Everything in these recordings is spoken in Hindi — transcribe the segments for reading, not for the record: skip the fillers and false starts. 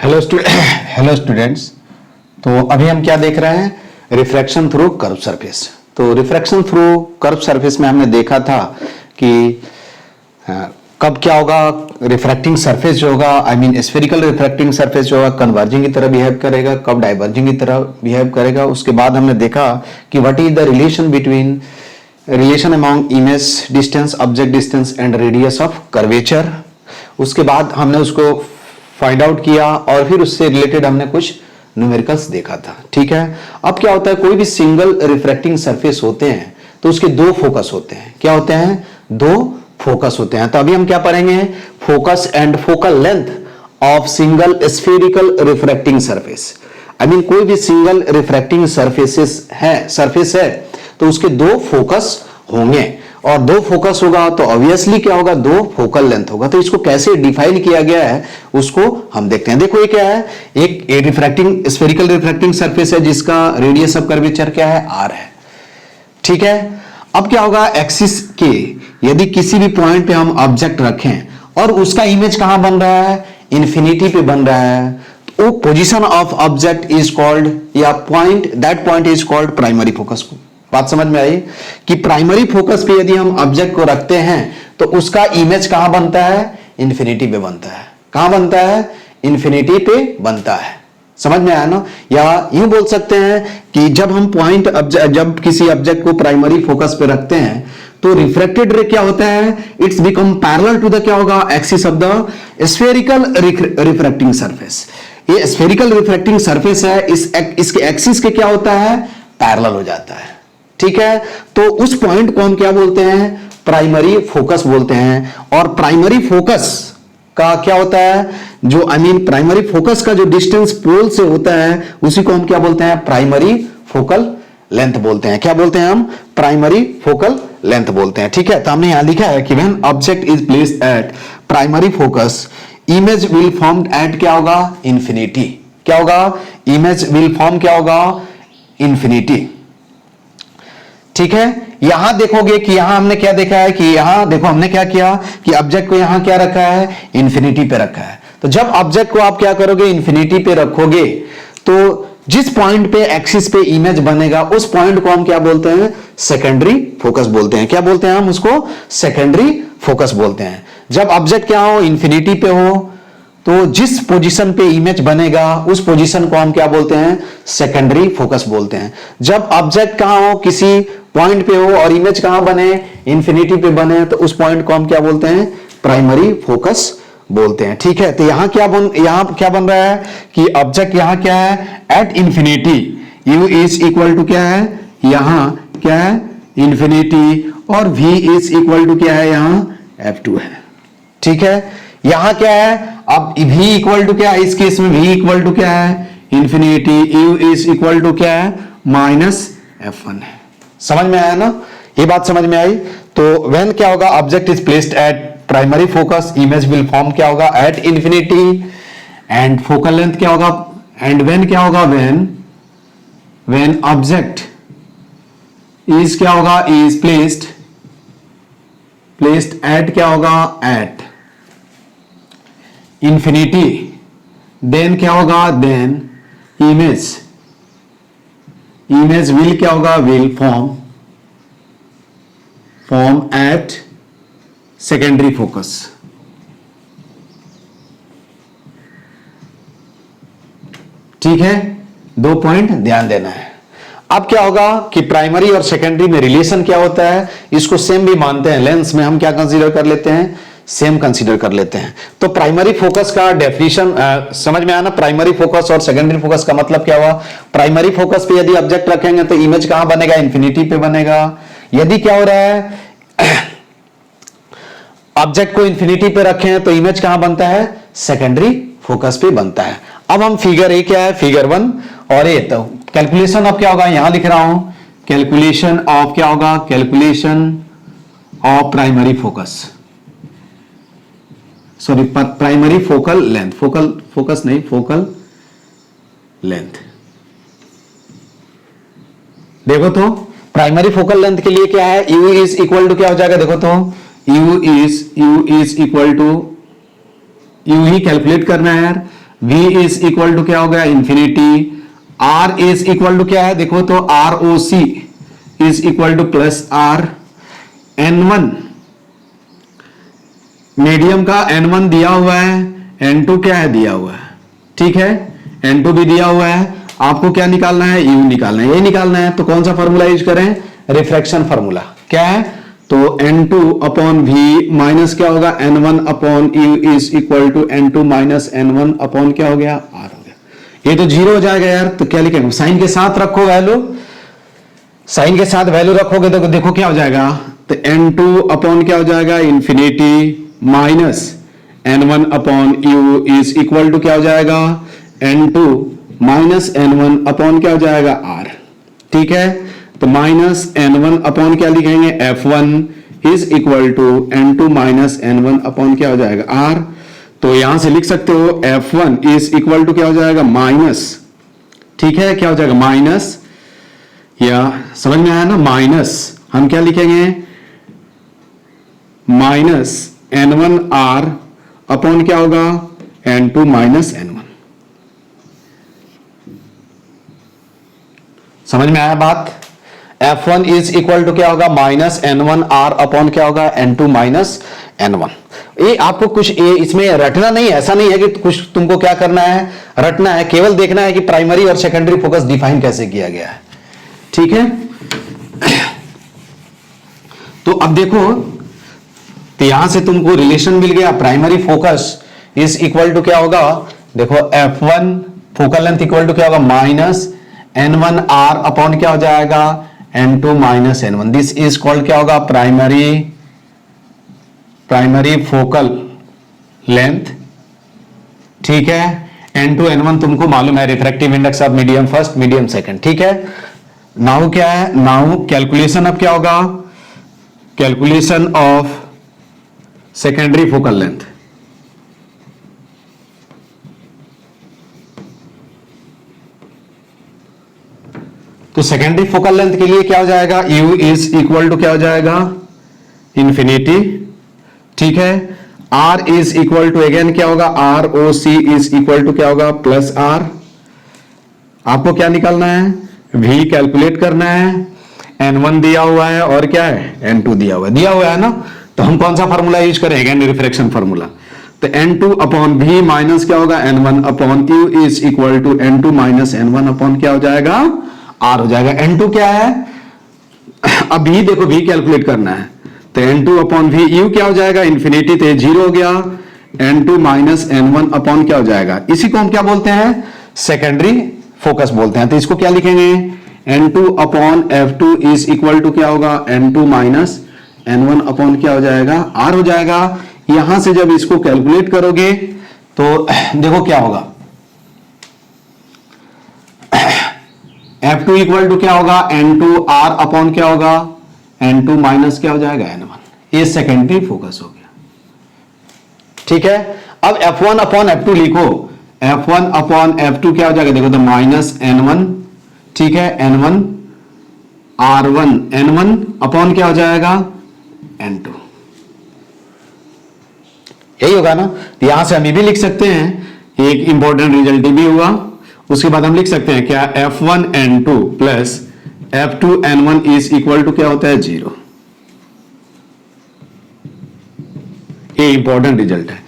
Hello students. तो अभी हम क्या देख रहे हैं? Refraction through curve surface. तो रिफ्रैक्शन थ्रू कर्व सरफेस में हमने देखा था कि कब क्या होगा, रिफ्रैक्टिंग सरफेस जो होगा, I mean spherical refracting surface जो होगा कन्वर्जिंग की तरह बिहेव करेगा, कब डाइवर्जिंग की तरह बिहेव करेगा। उसके बाद हमने देखा कि what is the relation among image distance, object distance and radius of curvature. उसके बाद हमने उसको फाइंड आउट किया और फिर उससे रिलेटेड हमने कुछ न्यूमेरिकल्स देखा था। ठीक है, अब क्या होता है, कोई भी सिंगल रिफ्रैक्टिंग सरफेस होते हैं तो उसके दो फोकस होते हैं। क्या होते हैं? दो फोकस होते हैं। तो अभी हम क्या पढ़ेंगे? Focus and focal length of single spherical refracting surface. I mean कोई भी सिंगल रिफ्रैक्टिंग सरफेस है तो उसके दो फोकस होंगे, और दो फोकस होगा तो ऑब्वियसली क्या होगा, दो फोकल लेंथ होगा। तो इसको कैसे डिफाइन किया गया है उसको हम देखते हैं। देखो ये क्या है, एक रिफ्रैक्टिंग स्फेरिकल रिफ्रैक्टिंग सरफेस है जिसका रेडियस ऑफ कर्वेचर क्या है, r है। ठीक है, अब क्या होगा, एक्सिस के यदि किसी भी पॉइंट पे हम ऑब्जेक्ट रखें और उसका इमेज कहां बन रहा है, इंफिनिटी पे बन रहा है, तो position of object is called, या that point is called primary focus. बात समझ में आई कि प्राइमरी फोकस पे यदि हम ऑब्जेक्ट को रखते हैं तो उसका इमेज कहां बनता है, इंफिनिटी पे बनता है। कहां बनता है? इंफिनिटी पे बनता है। समझ में आया ना? या यूं बोल सकते हैं कि जब हम जब किसी ऑब्जेक्ट को प्राइमरी फोकस पे रखते हैं तो रिफ्रैक्टेड रे क्या होता है, it's become parallel to the क्या होगा, axis of the spherical refracting surface. ये स्फेरिकल रिफ्रैक्टिंग सरफेस है, इसके एक्सिस के क्या होता है, पैरेलल हो जाता है। ठीक है, तो उस पॉइंट को हम क्या बोलते हैं, प्राइमरी फोकस बोलते हैं। और प्राइमरी फोकस का क्या होता है, जो प्राइमरी फोकस का जो डिस्टेंस पोल से होता है उसी को हम क्या बोलते हैं, प्राइमरी फोकल लेंथ बोलते हैं। क्या बोलते हैं हम? प्राइमरी फोकल लेंथ बोलते हैं। ठीक है, तो हमने यहां लिखा है कि when object is placed at primary focus image will form at क्या होगा, इंफिनिटी। क्या होगा? इमेज विल फॉर्म क्या होगा, इंफिनिटी। ठीक है, यहां देखोगे कि यहां हमने क्या देखा है कि यहां देखो हमने क्या किया कि ऑब्जेक्ट को यहां क्या रखा है, इंफिनिटी पे रखा है। तो जब ऑब्जेक्ट को आप क्या करोगे, इंफिनिटी पे रखोगे तो जिस पॉइंट पे एक्सिस पे इमेज बनेगा उस पॉइंट को हम क्या बोलते हैं, सेकेंडरी फोकस बोलते हैं। क्या बोलते हैं हम उसको? सेकेंडरी फोकस बोलते हैं। जब ऑब्जेक्ट क्या हो, इंफिनिटी पे हो, तो जिस पोजीशन पे इमेज बनेगा उस पोजीशन को हम क्या बोलते हैं, सेकेंडरी फोकस बोलते हैं। जब ऑब्जेक्ट कहां हो, किसी पॉइंट पे हो और इमेज कहां बने, इंफिनिटी पे बने, तो उस पॉइंट को हम क्या बोलते हैं, प्राइमरी फोकस बोलते हैं। ठीक है, तो यहां क्या बन रहा है कि ऑब्जेक्ट यहां क्या है, at infinity, u is equal to क्या है, यहां क्या है, इंफिनिटी, और v इज इक्वल टू क्या है, यहां f2 है। ठीक है, यहां क्या है, अब v इक्वल टू क्या है, इस केस में v इक्वल टू क्या है, infinity, u is equal to क्या है, माइनस f1 है। समझ में आया ना? ये बात समझ में आई। तो व्हेन क्या होगा, object is placed at primary focus image will form क्या होगा, at infinity, and focal length क्या होगा, एंड व्हेन क्या होगा, व्हेन ऑब्जेक्ट इज क्या होगा, इज प्लेस्ड एट क्या होगा, एट इंफिनिटी, देन क्या होगा, देन इमेज विल क्या होगा, will form at secondary focus. ठीक है, दो पॉइंट ध्यान देना है। अब क्या होगा कि प्राइमरी और सेकेंडरी में रिलेशन क्या होता है, इसको सेम भी मानते हैं। लेंस में हम क्या कंसीडर कर लेते हैं, सेम कंसीडर कर लेते हैं। तो प्राइमरी फोकस का डेफिनेशन समझ में आया ना? प्राइमरी फोकस और सेकेंडरी फोकस का मतलब क्या हुआ, प्राइमरी फोकस पे यदि ऑब्जेक्ट रखेंगे तो इमेज कहां बनेगा, इंफिनिटी पे बनेगा। यदि क्या हो रहा है, ऑब्जेक्ट को इंफिनिटी पे रखें तो इमेज कहां बनता है, सेकेंडरी फोकस पे बनता है। अब हम फिगर ए क्या है, फिगर 1 और ए, तो कैलकुलेशन ऑफ क्या होगा, यहां लिख रहा हूं, कैलकुलेशन ऑफ क्या होगा, calculation of primary focus, sorry primary focal length, focal length. देखो तो प्राइमरी फोकल लेंथ के लिए क्या है, u इज इक्वल टू क्या हो जाएगा, देखो तो u is equal to, u ही कैलकुलेट करना है यार, V इज इक्वल टू क्या हो गया infinity, R is equal to क्या है देखो तो ROC is equal to plus R, N1 medium का N1 दिया हुआ है, N2 क्या है दिया हुआ है, ठीक है, N2 भी दिया हुआ है, आपको क्या निकालना है, U निकालना है, ये निकालना है, तो कौन सा फॉर्मूला यूज करें, रिफ्रैक्शन फॉर्मूला, क्या है तो N2 अपॉन V माइनस क्या होगा N1 upon U is equal to N2 minus N1 upon क्या हो गया R हो गया, ये तो जीरो हो जाएगा यार, तो क्या लिखेंगे, साइन के साथ रखो वैल्यू, साइन के साथ वैल्यू रखोगे तो देखो क्या हो जाएगा, तो N2 अपॉन क्या हो जाएगा infinity minus N1 upon U is equal to क्या हो जाएगा N2 माइनस N1 अपॉन क्या हो जाएगा R, ठीक है, तो माइनस N1 अपॉन क्या लिखेंगे F1 is equal to N2 minus N1 upon क्या हो जाएगा R, तो यहां से लिख सकते हो F1 इज इक्वल टू क्या हो जाएगा माइनस, ठीक है, क्या हो जाएगा माइनस, या समझ में आया ना, माइनस हम क्या लिखेंगे माइनस N1 R अपॉन क्या होगा N2 माइनस N1, समझ में आया बात, F1 इज इक्वल टू क्या होगा माइनस N1 R अपॉन क्या होगा N2 माइनस N1। ये आपको कुछ ये इसमें रटना नहीं है, ऐसा नहीं है कि कुछ तुमको क्या करना है रटना है, केवल देखना है कि प्राइमरी और सेकेंडरी फोकस डिफाइन कैसे किया गया है, ठीक है। तो अब देखो, तो यहां से तुमको रिलेशन मिल गया, primary focus is equal to क्या होगा देखो F1 focal length equal to क्या होगा माइनस N1 R अपॉन क्या हो जाएगा N2 minus N1, this is called क्या होगा प्राइमरी फोकल लेंथ, ठीक है। N2 N1 तुमको मालूम है refractive index of medium first medium second, ठीक है। नाउ क्या है, नाउ कैलकुलेशन अब क्या होगा, calculation of secondary focal length, तो सेकेंडरी फोकल लेंथ के लिए क्या हो जाएगा U इज इक्वल टू क्या हो जाएगा इंफिनिटी, ठीक है, R is equal to again क्या होगा ROC इज इक्वल टू क्या होगा प्लस R, आपको क्या निकालना है V कैलकुलेट करना है, N1 दिया हुआ है और क्या है N2 दिया हुआ है ना, तो हम कौन सा फॉर्मूला यूज करेंगे रिफ्रैक्शन फॉर्मूला, तो N2 अपॉन V माइनस क्या होगा N1 upon U is equal to N2 minus N1 upon क्या हो जाएगा R हो जाएगा। N2 क्या है, अब V देखो V कैलकुलेट करना है, तो N2 अपॉन V, U क्या हो जाएगा इंफिनिटी, तो जीरो हो गया, N2 माइनस N1 अपॉन क्या हो जाएगा, इसी को हम क्या बोलते हैं सेकेंडरी फोकस बोलते हैं, तो इसको क्या लिखेंगे N2 upon F2 is equal to क्या होगा N2 माइनस N1 अपॉन क्या हो जाएगा R हो जाएगा। यहां से जब इसको कैलकुलेट करोगे तो देखो क्या होगा, F2 इक्वल टू क्या होगा N2 R अपॉन क्या होगा N2 माइनस क्या हो जाएगा N1, ये सेकेंडरी फोकस हो गया, ठीक है। अब F1 अपॉन F2 लिखो, F1 अपॉन F2 क्या हो जाएगा देखो तो माइनस N1, ठीक है, N1 R1 N1 अपॉन क्या हो जाएगा N2, यही होगा ना। तो यहां से हम ये भी लिख सकते हैं, एक इंपॉर्टेंट रिजल्ट भी हुआ, उसके बाद हम लिख सकते हैं क्या F1 N2 plus F2 N1 is equal to क्या होता है 0, ये इंपॉर्टेंट रिजल्ट है।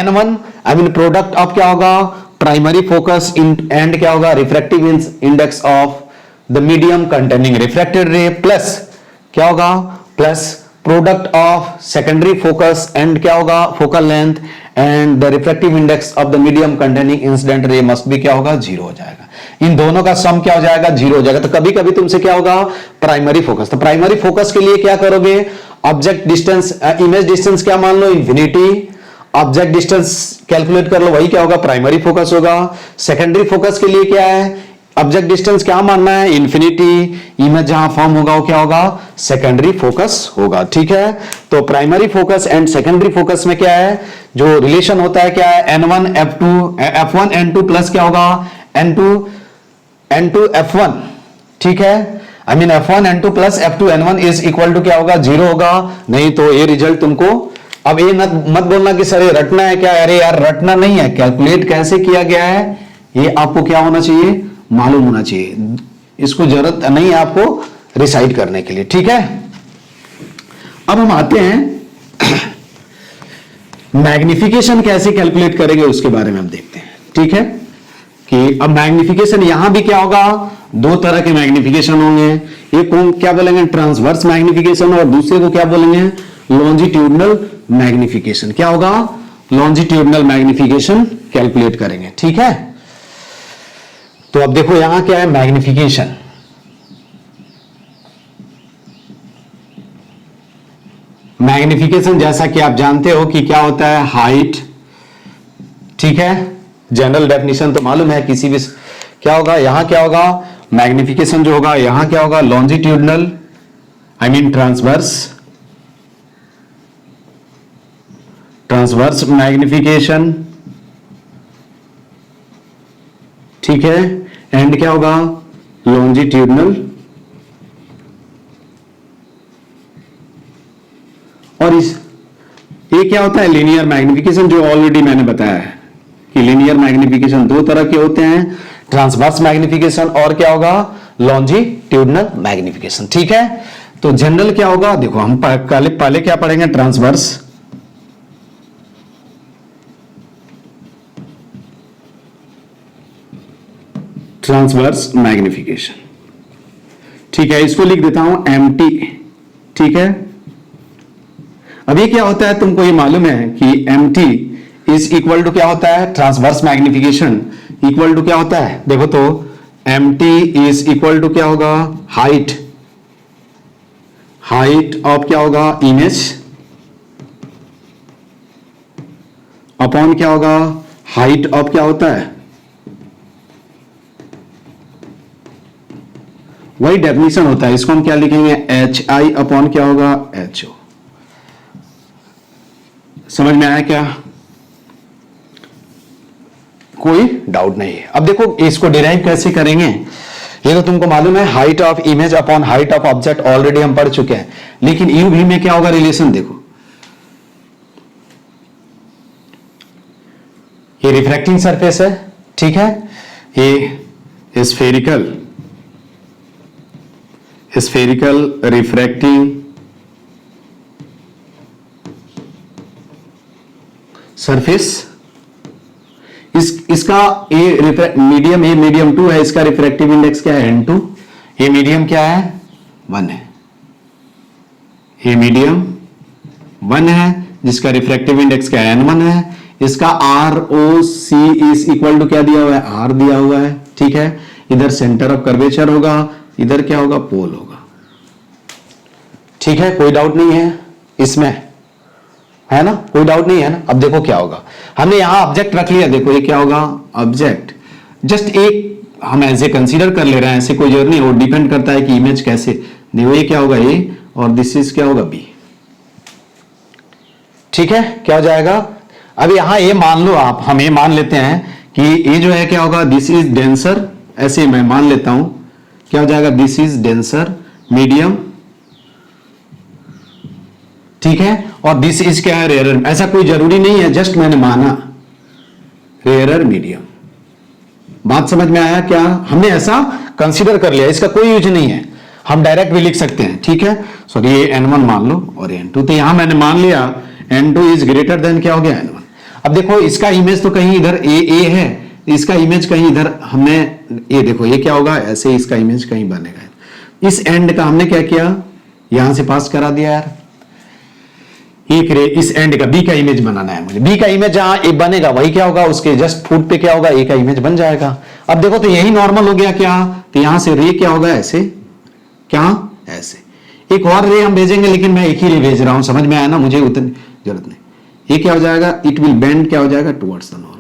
N1 I mean product of क्या होगा प्राइमरी फोकस एंड क्या होगा refractive index of the medium containing refracted रे प्लस क्या होगा plus product of secondary focus and क्या होगा focal length and the refractive index of the medium containing incident ray must भी क्या होगा 0 हो जाएगा। इन दोनों का सम क्या हो जाएगा 0 हो जाएगा। तो कभी कभी तुमसे क्या होगा प्राइमरी फोकस, तो प्राइमरी फोकस के लिए क्या करोगे ऑब्जेक्ट डिस्टेंस इमेज डिस्टेंस क्या मान लो इंफिनिटी, ऑब्जेक्ट डिस्टेंस कैलकुलेट कर लो, वही क्या होगा प्राइमरी फोकस होगा। सेकेंडरी फोकस के लिए क्या है ऑब्जेक्ट डिस्टेंस क्या मानना है इंफिनिटी, इमेज जहां फॉर्म होगा वो क्या होगा सेकेंडरी फोकस होगा, ठीक है। तो primary focus and secondary focus में क्या है जो रिलेशन होता है क्या है N1 F2 F1 N2 plus क्या होगा N2 F1, ठीक है, I mean F1 N2 plus F2 N1 is equal to क्या होगा 0 होगा, नहीं तो ये रिजल्ट तुमको अब ये मत बोलना कि सर ये रटना है क्या, अरे यार रटना नहीं है, कैलकुलेट कैसे किया गया है ये आपको क्या होना चाहिए, मालूम होना चाहिए। इसको जरूरत नहीं है आपको रिसाइट करने के लिए, ठीक है। अब हम आते हैं मैग्निफिकेशन कैसे कैलकुलेट करेंगे उसके बारे में हम देखते हैं, ठीक है। कि अब मैग्निफिकेशन यहां भी क्या होगा, दो तरह के मैग्निफिकेशन होंगे, एक को क्या बोलेंगे ट्रांसवर्स मैग्निफिकेशन और दूसरे को क्या बोलेंगे लॉन्जिट्यूडनल मैग्निफिकेशन। क्या होगा, लॉन्जिट्यूडनल मैग्निफिकेशन कैलकुलेट करेंगे, ठीक है। तो अब देखो यहां क्या है मैग्निफिकेशन, मैग्निफिकेशन जैसा कि आप जानते हो कि क्या होता है हाइट, ठीक है। जनरल डेफिनेशन तो मालूम है किसी भी, क्या होगा यहां क्या होगा मैग्निफिकेशन जो होगा यहां क्या होगा longitudinal I mean transverse magnification, ठीक है। एंड क्या होगा लॉन्जिट्यूडनल, और इस ये क्या होता है लीनियर मैग्निफिकेशन, जो ऑलरेडी मैंने बताया है कि लीनियर मैग्निफिकेशन दो तरह के होते हैं, ट्रांसवर्स मैग्निफिकेशन और क्या होगा लॉन्जिट्यूडनल मैग्निफिकेशन, ठीक है। तो जनरल क्या होगा, देखो हम पहले क्या पढ़ेंगे ट्रांसवर्स मैग्निफिकेशन, ठीक है। इसको लिख देता हूं MT, ठीक है। अब ये क्या होता है तुमको ये मालूम है कि MT इज इक्वल टू क्या होता है ट्रांसवर्स मैग्निफिकेशन इक्वल टू क्या होता है, देखो तो MT इज इक्वल टू क्या होगा हाइट ऑफ क्या होगा इमेज अपॉन क्या होगा हाइट ऑफ क्या होता है, वही डेफिनेशन होता है। इसको हम क्या लिखेंगे HI अपॉन क्या होगा HO। समझ में आया क्या, कोई डाउट नहीं है। अब देखो इसको डिराइव कैसे करेंगे, ये तो तुमको मालूम है height of image upon height of object already हम पढ़ चुके हैं, लेकिन UV में क्या होगा रिलेशन, देखो ये रिफ्रैक्टिंग सरफेस है, ठीक है। ये स्फेरिकल रिफ्रैक्टिंग सरफेस, इसका मीडियम 2 है, इसका रिफ्रैक्टिव इंडेक्स क्या है N2, ये मीडियम क्या है 1 है, ये मीडियम 1 है जिसका रिफ्रैक्टिव इंडेक्स क्या है N1 है। इसका ROC इज इक्वल टू क्या दिया हुआ है R दिया हुआ है, ठीक है। इधर सेंटर ऑफ कर्वेचर होगा, इधर क्या होगा पोल होगा, ठीक है। कोई डाउट नहीं है इसमें, है ना, कोई डाउट नहीं है ना। अब देखो क्या होगा, हमने यहां ऑब्जेक्ट रख लिया, देखो ये क्या होगा ऑब्जेक्ट, जस्ट एक हम ऐसे कंसीडर कर ले रहे हैं, ऐसे कोई जरूरत नहीं, वो डिपेंड करता है कि इमेज कैसे, देखो ये क्या होगा A और दिस इज क्या होगा B, ठीक है। क्या हो जाएगा, अब यहां ये मान लो आप, हम ये मान लेते हैं कि ये जो है क्या होगा दिस इज डेंसर, ऐसे मैं मान लेता हूं क्या हो जाएगा दिस इज डेंसर मीडियम, ठीक है। और दिस इज क्या है रेयरर, ऐसा कोई जरूरी नहीं है, जस्ट मैंने माना रेयरर मीडियम। बात समझ में आया क्या, हमने ऐसा कंसीडर कर लिया, इसका कोई यूज नहीं है, हम डायरेक्ट भी लिख सकते हैं, ठीक है। सॉरी ये N1 मान लो और N2, तो यहां मैंने मान लिया N2 इज ग्रेटर देन क्या हो गया N1। अब देखो इसका इमेज तो कहीं इधर A है, इसका इमेज कहीं इधर हमने ये देखो ये क्या होगा ऐसे, इसका इमेज कहीं बनेगा, इस एंड का हमने क्या किया यहां से पास करा दिया यार, एक रे इस एंड का B का इमेज बनाना है मुझे, B का इमेज जहां ए बनेगा वही क्या होगा उसके जस्ट फुट पे क्या होगा A का इमेज बन जाएगा। अब देखो तो यही नॉर्मल हो गया क्या, तो यहां से रे क्या होगा ऐसे, क्या ऐसे, एक और रे हम भेजेंगे लेकिन मैं एक ही रे भेज रहा हूं, समझ में आया ना, मुझे उतनी जरूरत नहीं। ये क्या हो जाएगा इट विल बेंड क्या हो जाएगा टुवर्ड्स द नॉर्मल,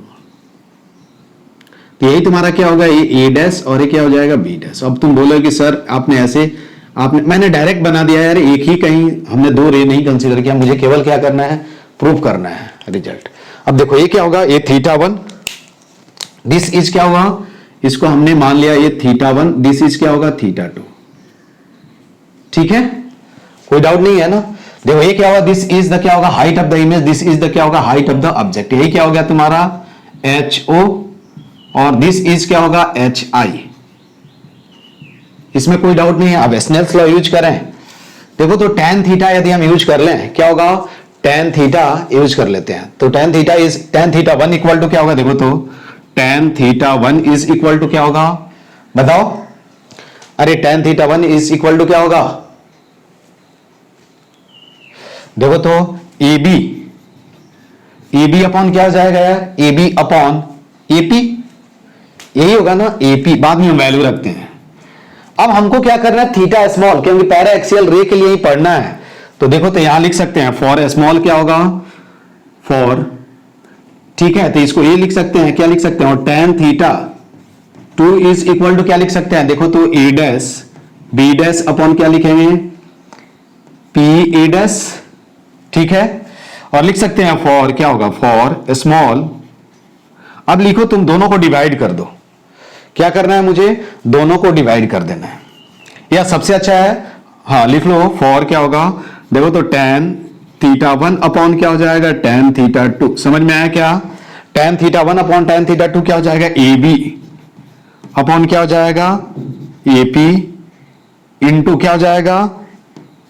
तो यही तुम्हारा क्या होगा ये A डैश और ये क्या हो जाएगा B डैश। अब तुम बोलोगे कि सर आपने ऐसे मैंने डायरेक्ट बना दिया यार, एक ही कहीं हमने दो रे नहीं कंसीडर किया, मुझे केवल क्या करना है प्रूफ करना है रिजल्ट। अब देखो ये क्या होगा ये θ1, दिस इज क्या होगा, इसको हमने मान लिया ये θ1, दिस इज क्या होगा θ2, ठीक है, कोई डाउट नहीं है ना। देखो ये क्या होगा, दिस इज द क्या होगा, height of the image, this is the क्या होगा, हाइट ऑफ द ऑब्जेक्ट। यही क्या हो गया तुम्हारा HO, और दिस इज क्या होगा HI। इसमें कोई डाउट नहीं है। अब स्नेल्स लॉ यूज करें, देखो तो tan थीटा यदि हम यूज कर लें, क्या होगा, tan थीटा यूज कर लेते हैं, तो tan थीटा 1 इक्वल टू क्या होगा, देखो तो tan theta 1 is equal to क्या होगा, बताओ, अरे tan theta 1 is equal to क्या होगा, देखो तो AB अपॉन क्या हो जाएगा यार, AB अपॉन AP, यही होगा ना, AP बाद में वैल्यू रखते हैं। अब हमको क्या करना है, थीटा स्मॉल, क्योंकि पैरा एक्सियल रे के लिए ही पढ़ना है, तो देखो तो यहां लिख सकते हैं फॉर स्मॉल क्या होगा, फॉर, ठीक है, तो इसको ये लिख सकते हैं, क्या लिख सकते हैं, और tan theta 2 is equal to क्या लिख सकते हैं, देखो तो A dash B dash upon क्या लिखेंगे, PA डैश, ठीक है, और लिख सकते हैं फॉर क्या होगा, फॉर स्मॉल। अब लिखो तुम दोनों को डिवाइड कर दो, क्या करना है मुझे, दोनों को डिवाइड कर देना है, या सबसे अच्छा है, हाँ लिख लो, फॉर क्या होगा, देखो तो tan थीटा 1 अपॉन क्या हो जाएगा, tan थीटा 2, समझ में आया क्या, tan theta 1 upon tan theta 2 क्या हो जाएगा, AB अपॉन क्या हो जाएगा, AP इंटू क्या हो जाएगा,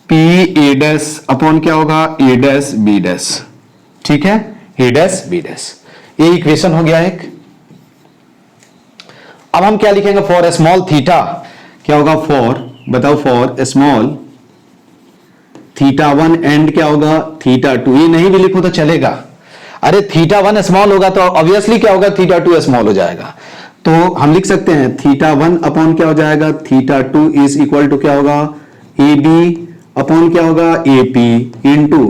PA डैश अपॉन क्या होगा, A डैश B डैश, ठीक है, A डैश B डैश, ये इक्वेशन हो गया एक। अब हम क्या लिखेंगे, फॉर स्मॉल थीटा क्या होगा, फॉर, बताओ, फॉर स्मॉल थीटा 1 एंड क्या होगा, थीटा 2, ये नहीं भी लिखो तो चलेगा, अरे थीटा 1 स्मॉल होगा तो ऑब्वियसली क्या होगा, थीटा 2 स्मॉल हो जाएगा, तो हम लिख सकते हैं थीटा 1 अपॉन क्या हो जाएगा, थीटा 2 इज इक्वल टू क्या होगा, AB अपॉन क्या होगा, AP into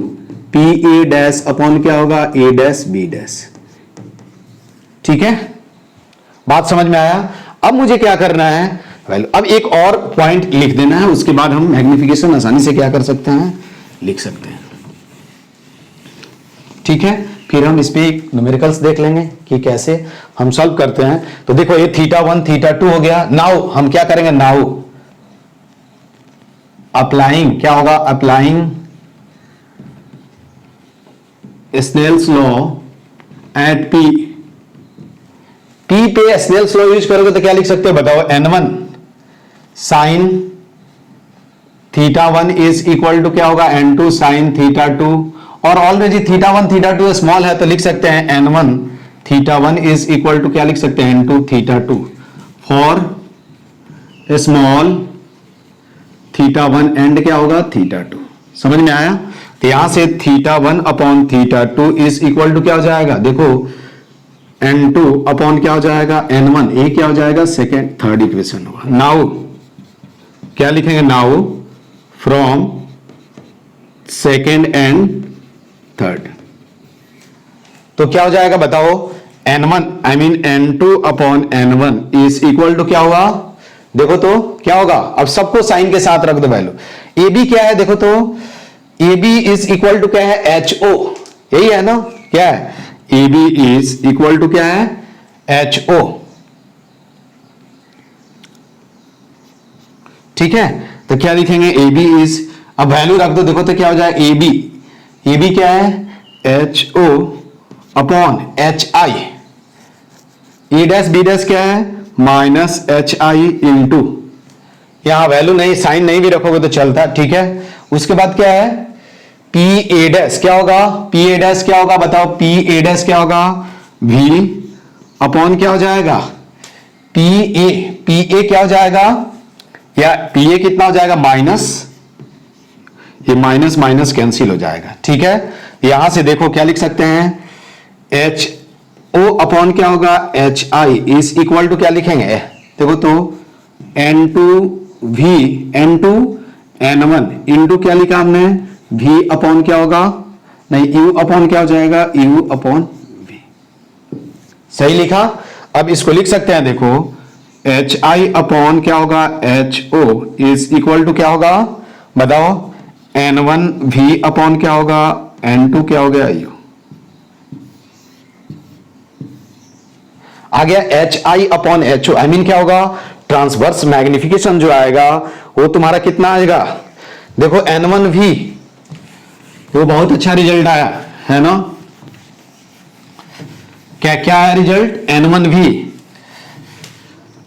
PA dash upon क्या होगा, A डैश B डैश, ठीक है, बात समझ में आया। अब मुझे क्या करना है, अब एक और पॉइंट लिख देना है, उसके बाद हम मैग्निफिकेशन आसानी से क्या कर सकते हैं, लिख सकते हैं, ठीक है, फिर हम इस पे न्यूमेरिकल्स देख लेंगे कि कैसे हम सॉल्व करते हैं। तो देखो ये थीटा 1 थीटा 2 हो गया। नाउ हम क्या करेंगे, नाउ अप्लाइंग क्या होगा, applying Snell's law at P पे स्नेल्स लॉ यूज करोगे तो क्या लिख सकते हो, बताओ, N1 sine theta 1 is equal to क्या होगा, N2 साइन थीटा 2, और ऑलरेडी थीटा 1 थीटा 2 स्मॉल है तो लिख सकते हैं N1 theta 1 is equal to क्या लिख सकते हैं, N2 theta 2, for small theta 1 and क्या होगा, थीटा 2, समझ में आया। तो यहां से theta 1 upon theta 2 is equal to क्या हो जाएगा, देखो N2 अपॉन क्या हो जाएगा, N1, ये क्या हो जाएगा, सेकेंड थर्ड इक्वेशन होगा। नाउ क्या लिखेंगे, now from second and third, तो क्या हो जाएगा बताओ, N1 I mean N2 upon N1 is equal to क्या होगा, देखो तो क्या होगा, अब सबको साइन के साथ रख दो वैल्यू। AB क्या है, देखो तो AB इज इक्वल टू क्या है, HO, यही है ना, क्या है, AB इज इक्वल टू क्या है, HO, ठीक है। तो क्या लिखेंगे, AB इज, अब वैल्यू रख दो, देखो तो क्या हो जाएगा, AB क्या है, HO upon HI, A dash B dash क्या है, माइनस HI इंटू, यहां वैल्यू नहीं, साइन नहीं भी रखोगे तो चलता, ठीक है। उसके बाद क्या है, PA डैश क्या होगा, PA डैश क्या होगा, बताओ, PA डैश क्या होगा, V अपॉन क्या हो जाएगा, PA क्या हो जाएगा, या PA कितना हो जाएगा, माइनस, ये माइनस माइनस कैंसिल हो जाएगा, ठीक है। यहां से देखो क्या लिख सकते हैं, HO अपॉन क्या होगा, HI इज इक्वल टू क्या लिखेंगे, देखो तो N2V N2 N1 इंटू क्या लिखा हमने, V अपॉन क्या होगा, नहीं, U अपॉन क्या हो जाएगा, U अपॉन V, सही लिखा। अब इसको लिख सकते हैं, देखो HI अपॉन क्या होगा, HO इज इक्वल टू क्या होगा, बताओ, N1V अपॉन क्या होगा, N2 क्या हो गया, U आ गया, HI upon HO I mean क्या होगा, ट्रांसवर्स मैग्निफिकेशन जो आएगा वो तुम्हारा कितना आएगा, देखो N1V वो बहुत अच्छा रिजल्ट आया है ना। क्या क्या है रिजल्ट, N1V।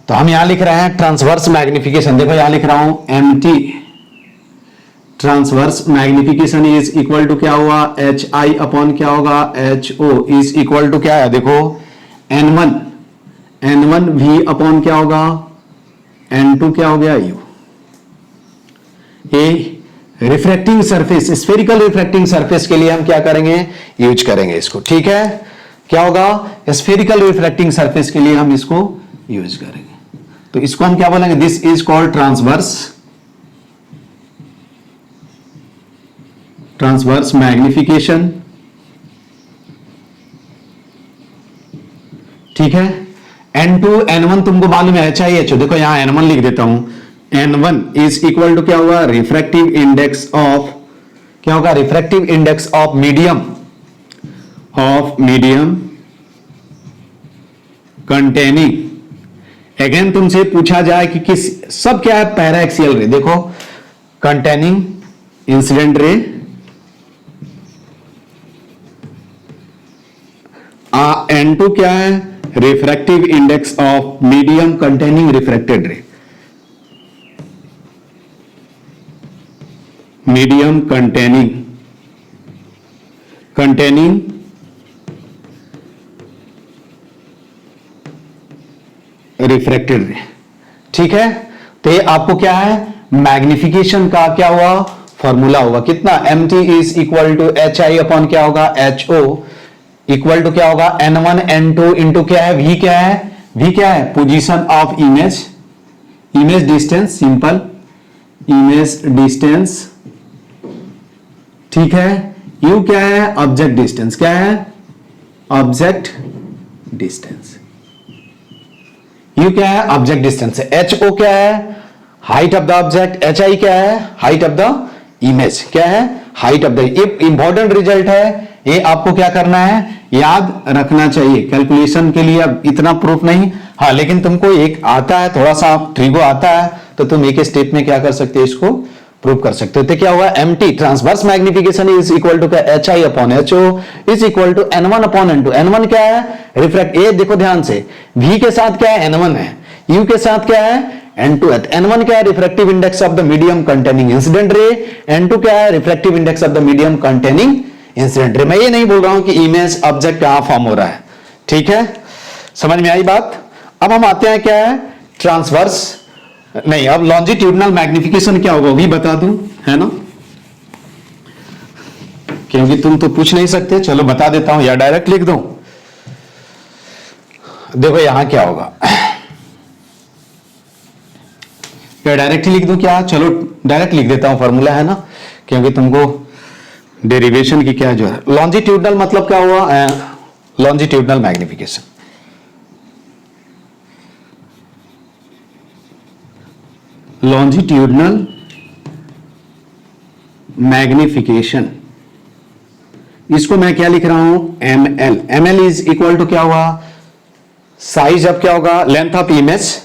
तो हम यहां लिख रहे हैं ट्रांसवर्स मैग्निफिकेशन, देखो यहां लिख रहा हूं MT transverse magnification is equal to क्या हुआ, HI अपॉन क्या होगा, HO इज इक्वल टू क्या है, देखो N1V अपॉन क्या होगा, N2 क्या हो गया U। A refracting surface, spherical refracting surface के लिए हम क्या करेंगे, यूज करेंगे इसको, ठीक है। क्या होगा, स्फेरिकल रिफ्रैक्टिंग सरफेस के लिए हम इसको यूज करेंगे। तो इसको हम क्या बोलेंगे, this is called transverse magnification, ठीक है। N2 N1 तुमको मालूम है HIH, देखो यहां N1 लिख देता हूं, N1 इज इक्वल टू क्या हुआ, रिफ्रैक्टिव इंडेक्स ऑफ क्या होगा, refractive index of medium containing. Again तुमसे पूछा जाए कि किस, सब क्या है, पैरा एक्सियल रे, देखो कंटेनिंग इंसिडेंट रे, N2 क्या है, refractive index of medium containing refracted रे, मीडियम कंटेनिंग रिफ्रैक्टेड रे, ठीक है। तो ये आपको क्या है, मैग्निफिकेशन का क्या हुआ, फॉर्मूला होगा कितना, MT is equal to HI upon क्या होगा, HO इक्वल टू क्या होगा, N1 N2 इंटू क्या है, V क्या है, V क्या है, position of image distance, simple image distance, ठीक है। U क्या है, ऑब्जेक्ट डिस्टेंस, क्या है, ऑब्जेक्ट डिस्टेंस, U क्या है, ऑब्जेक्ट डिस्टेंस है। HO क्या है, height of the object, HI क्या है, हाइट ऑफ द इमेज, क्या है, हाइट ऑफ द। ये इंपॉर्टेंट रिजल्ट है, ये आपको क्या करना है, याद रखना चाहिए कैलकुलेशन के लिए। अब इतना प्रूफ नहीं, हाँ, लेकिन तुमको एक आता है, थोड़ा सा ट्रिगो आता है, तो तुम एक स्टेप में क्या कर सकते हो, इसको प्रूव कर सकते हो। तो क्या हुआ, MT transverse magnification is equal to क्या, HI upon HO is equal to N1 upon N2। N1 क्या है, रिफ्रैक्ट, ये देखो ध्यान से, V के साथ क्या है, N1 है, U के साथ क्या है, N2 है। N1 क्या है, refractive index of the medium containing incident ray, N2 क्या है, refractive index of the medium containing incident ray. मैं ये नहीं बोल रहा हूं कि इमेज ऑब्जेक्ट कहां फॉर्म हो रहा है, ठीक है, समझ में आई बात। अब हम आते हैं क्या है, ट्रांसवर्स नहीं, अब लॉन्जिट्यूडनल मैग्निफिकेशन क्या होगा, भी बता दूं, है ना, क्योंकि तुम तो पूछ नहीं सकते, चलो बता देता हूं, या डायरेक्ट लिख दूं। देखो यहां क्या होगा, या डायरेक्ट ही लिख दूं क्या, चलो डायरेक्ट लिख देता हूं, फॉर्मूला है ना, क्योंकि तुमको डेरिवेशन की क्या जो है। लॉन्जिट्यूडनल मतलब क्या हुआ, लॉन्जिट्यूडनल मैग्निफिकेशन, लॉन्जिट्यूडनल मैग्निफिकेशन, इसको मैं क्या लिख रहा हूं, ML। ML is equal to क्या हुआ, साइज अब क्या होगा, length of image,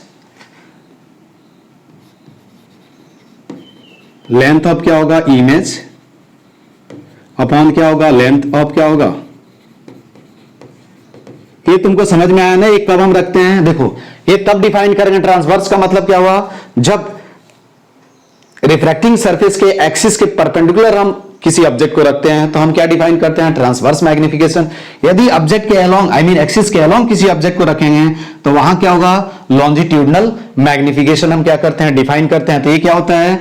length of क्या होगा, इमेज अपॉन क्या होगा, लेंथ ऑफ क्या होगा। ये तुमको समझ में आया ना, एक कब हम रखते हैं, देखो ये तब डिफाइन करेंगे। ट्रांसवर्स का मतलब क्या हुआ, जब रिफ्रैक्टिंग सरफेस के एक्सिस के परपेंडिकुलर हम किसी ऑब्जेक्ट को रखते हैं, तो हम क्या डिफाइन करते हैं, ट्रांसवर्स मैग्निफिकेशन। यदि ऑब्जेक्ट के अलोंग, आई मीन एक्सिस के अलोंग किसी ऑब्जेक्ट को रखेंगे, तो वहां क्या होगा, लॉन्जिट्यूडनल मैग्निफिकेशन हम क्या करते हैं, डिफाइन करते हैं। तो ये क्या होता है,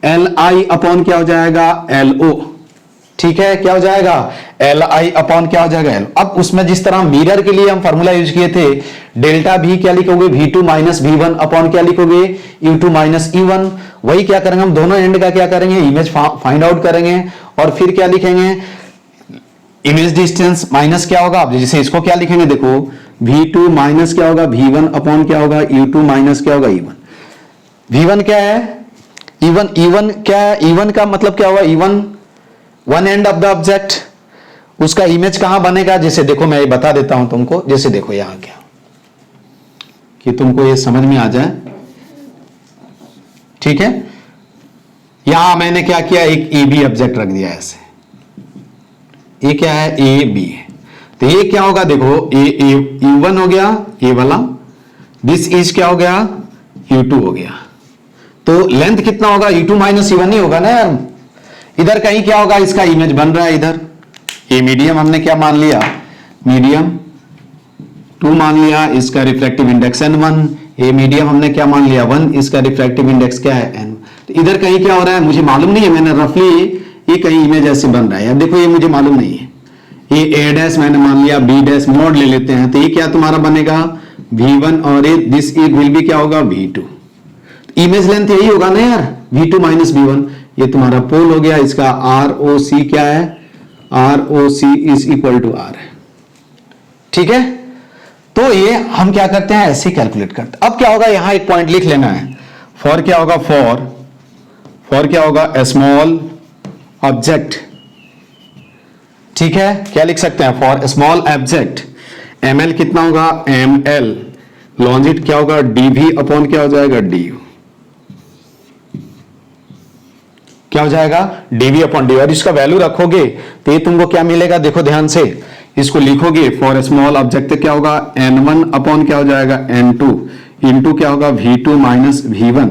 LI अपॉन क्या हो जाएगा, LO, ठीक है, क्या हो जाएगा, LI अपॉन क्या हो जाएगा, L। अब उसमें जिस तरह मिरर के लिए हम फॉर्मूला यूज किए थे, डेल्टा V क्या लिखोगे, V2 माइनस V1 अपॉन क्या लिखोगे, U2 माइनस E1। वही क्या करेंगे हम, दोनों एंड का क्या करेंगे, इमेज फाइंड आउट करेंगे, और फिर क्या लिखेंगे, इमेज डिस्टेंस माइनस क्या होगा, जैसे इसको क्या लिखेंगे, देखो V2 माइनस क्या होगा, V1 अपॉन क्या होगा, U2 माइनस क्या होगा, E1। V1 क्या है, E1 क्या है, E1 का मतलब क्या होगा, E1 one end of the object, उसका इमेज कहां बनेगा, जैसे देखो मैं ये बता देता हूं तुमको, जैसे देखो यहां क्या, कि तुमको ये समझ में आ जाए, ठीक है। यहां मैंने क्या किया, एक EB ऑब्जेक्ट रख दिया ऐसे, ये क्या है, ए बी है। तो ये क्या होगा, देखो ए U1 हो गया, ये वाला, दिस इज क्या हो गया, U2 हो गया। तो लेंथ कितना होगा, U2 माइनस U1 ही होगा ना यार। इधर कहीं क्या होगा, इसका इमेज बन रहा है इधर, ये मीडियम हमने क्या मान लिया, मीडियम 2 मान लिया, इसका रिफ्रैक्टिव इंडेक्स N1, ये मीडियम हमने क्या मान लिया 1, इसका रिफ्रैक्टिव इंडेक्स क्या है N। तो इधर कहीं क्या हो रहा है मुझे मालूम नहीं है, मैंने रफली ये कहीं इमेज ऐसे बन रहा है, अब देखो ये मुझे मालूम नहीं है, ये A डैश मैंने मान लिया, B डैश मॉड ले लेते हैं, तो ये क्या तुम्हारा बनेगा V1 और ये दिस विल भी क्या होगा V2। इमेज लेंथ यही होगा ना यार, V2 माइनस V1, ये तुम्हारा पोल हो गया, इसका ROC क्या है, ROC is equal to R है, ठीक है। तो ये हम क्या करते हैं, ऐसे कैलकुलेट करते हैं। अब क्या होगा, यहां एक पॉइंट लिख लेना है, फॉर क्या होगा, फॉर क्या होगा, स्मॉल ऑब्जेक्ट, ठीक है। क्या लिख सकते हैं, फॉर स्मॉल ऑब्जेक्ट ml कितना होगा, ml लॉन्जिट क्या होगा, dv अपॉन क्या हो जाएगा, du, क्या हो जाएगा, dv अपॉन du। और इसका वैल्यू रखोगे तो ये तुमको क्या मिलेगा, देखो ध्यान से इसको लिखोगे, फॉर स्मॉल ऑब्जेक्ट क्या होगा, n1 अपॉन क्या हो जाएगा, n2 इंटू क्या होगा, v2 minus v1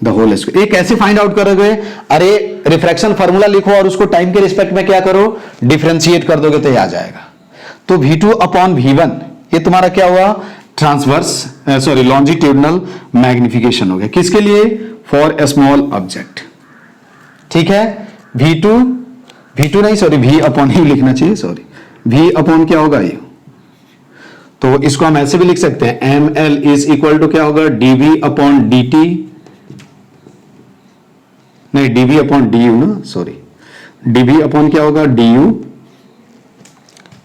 the whole square. ये कैसे फाइंड आउट करोगे, अरे रिफ्रैक्शन फार्मूला लिखो और उसको टाइम के रिस्पेक्ट में क्या करो, डिफरेंशिएट कर दोगे तो ये आ जाएगा। तो v2 अपॉन v1 ये तुम्हारा क्या हुआ, ट्रांसवर्स सॉरी लॉन्जिट्यूडनल मैग्निफिकेशन हो गया, किसके लिए, फॉर स्मॉल ऑब्जेक्ट, ठीक है। v2 नहीं सॉरी v अपॉन ही लिखना चाहिए, सॉरी v अपॉन क्या होगा ये, तो इसको हम ऐसे भी लिख सकते हैं, ml इज इक्वल टू क्या होगा, dv अपॉन dt, नहीं dv अपॉन du ना, सॉरी dv अपॉन क्या होगा, du,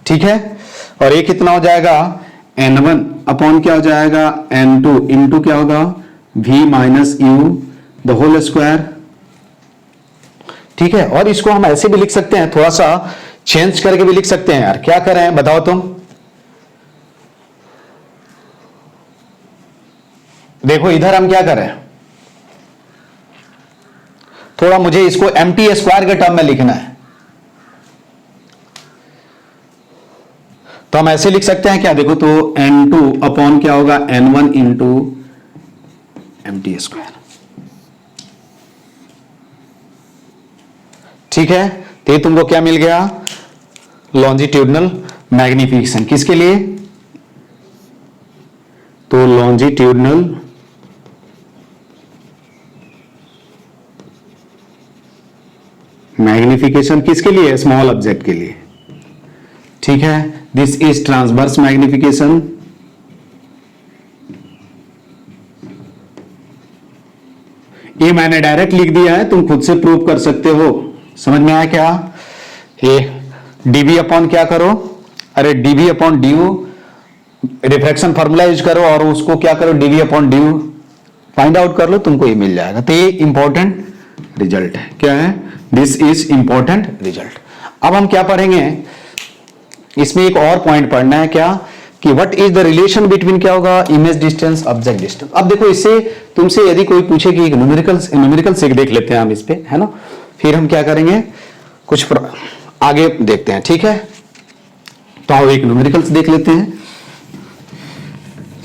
ठीक है। और ये कितना हो जाएगा, n1 अपॉन क्या हो जाएगा, n2 इंटू क्या होगा, v माइनस u द होल स्क्वायर, ठीक है। और इसको हम ऐसे भी लिख सकते हैं, थोड़ा सा चेंज करके भी लिख सकते हैं यार, क्या करें बताओ तुम, देखो इधर हम क्या करें, थोड़ा मुझे इसको mt स्क्वायर के टर्म में लिखना है, तो हम ऐसे लिख सकते हैं क्या, देखो तो n2 अपॉन क्या होगा, n1 इंटू mt स्क्वायर, ठीक है। तो ये तुमको क्या मिल गया, लॉन्जिट्यूडनल मैग्निफिकेशन, किसके लिए, तो लॉन्जिट्यूडनल मैग्निफिकेशन किसके लिए, स्मॉल ऑब्जेक्ट के लिए, ठीक है। दिस इज ट्रांसवर्स मैग्निफिकेशन, ये मैंने डायरेक्ट लिख दिया है, तुम खुद से प्रूव कर सकते हो, समझ में आया क्या, ये dv अपॉन क्या करो, अरे dv upon du refraction formula use करो और उसको क्या करो, dv upon du find out कर लो, तुमको ये मिल जाएगा। तो ये इंपॉर्टेंट रिजल्ट है, क्या है, दिस इज इंपॉर्टेंट रिजल्ट। अब हम क्या पढ़ेंगे, इसमें एक और पॉइंट पढ़ना है, क्या कि what is the relation between क्या होगा, इमेज डिस्टेंस ऑब्जेक्ट डिस्टेंस। अब देखो इससे तुमसे यदि कोई पूछे कि न्यूमेरिकल से देख लेते हैं हम इस पे, है ना, फिर हम क्या करेंगे, कुछ आगे देखते हैं, ठीक है। तो आओ एक न्यूमेरिकल्स देख लेते हैं।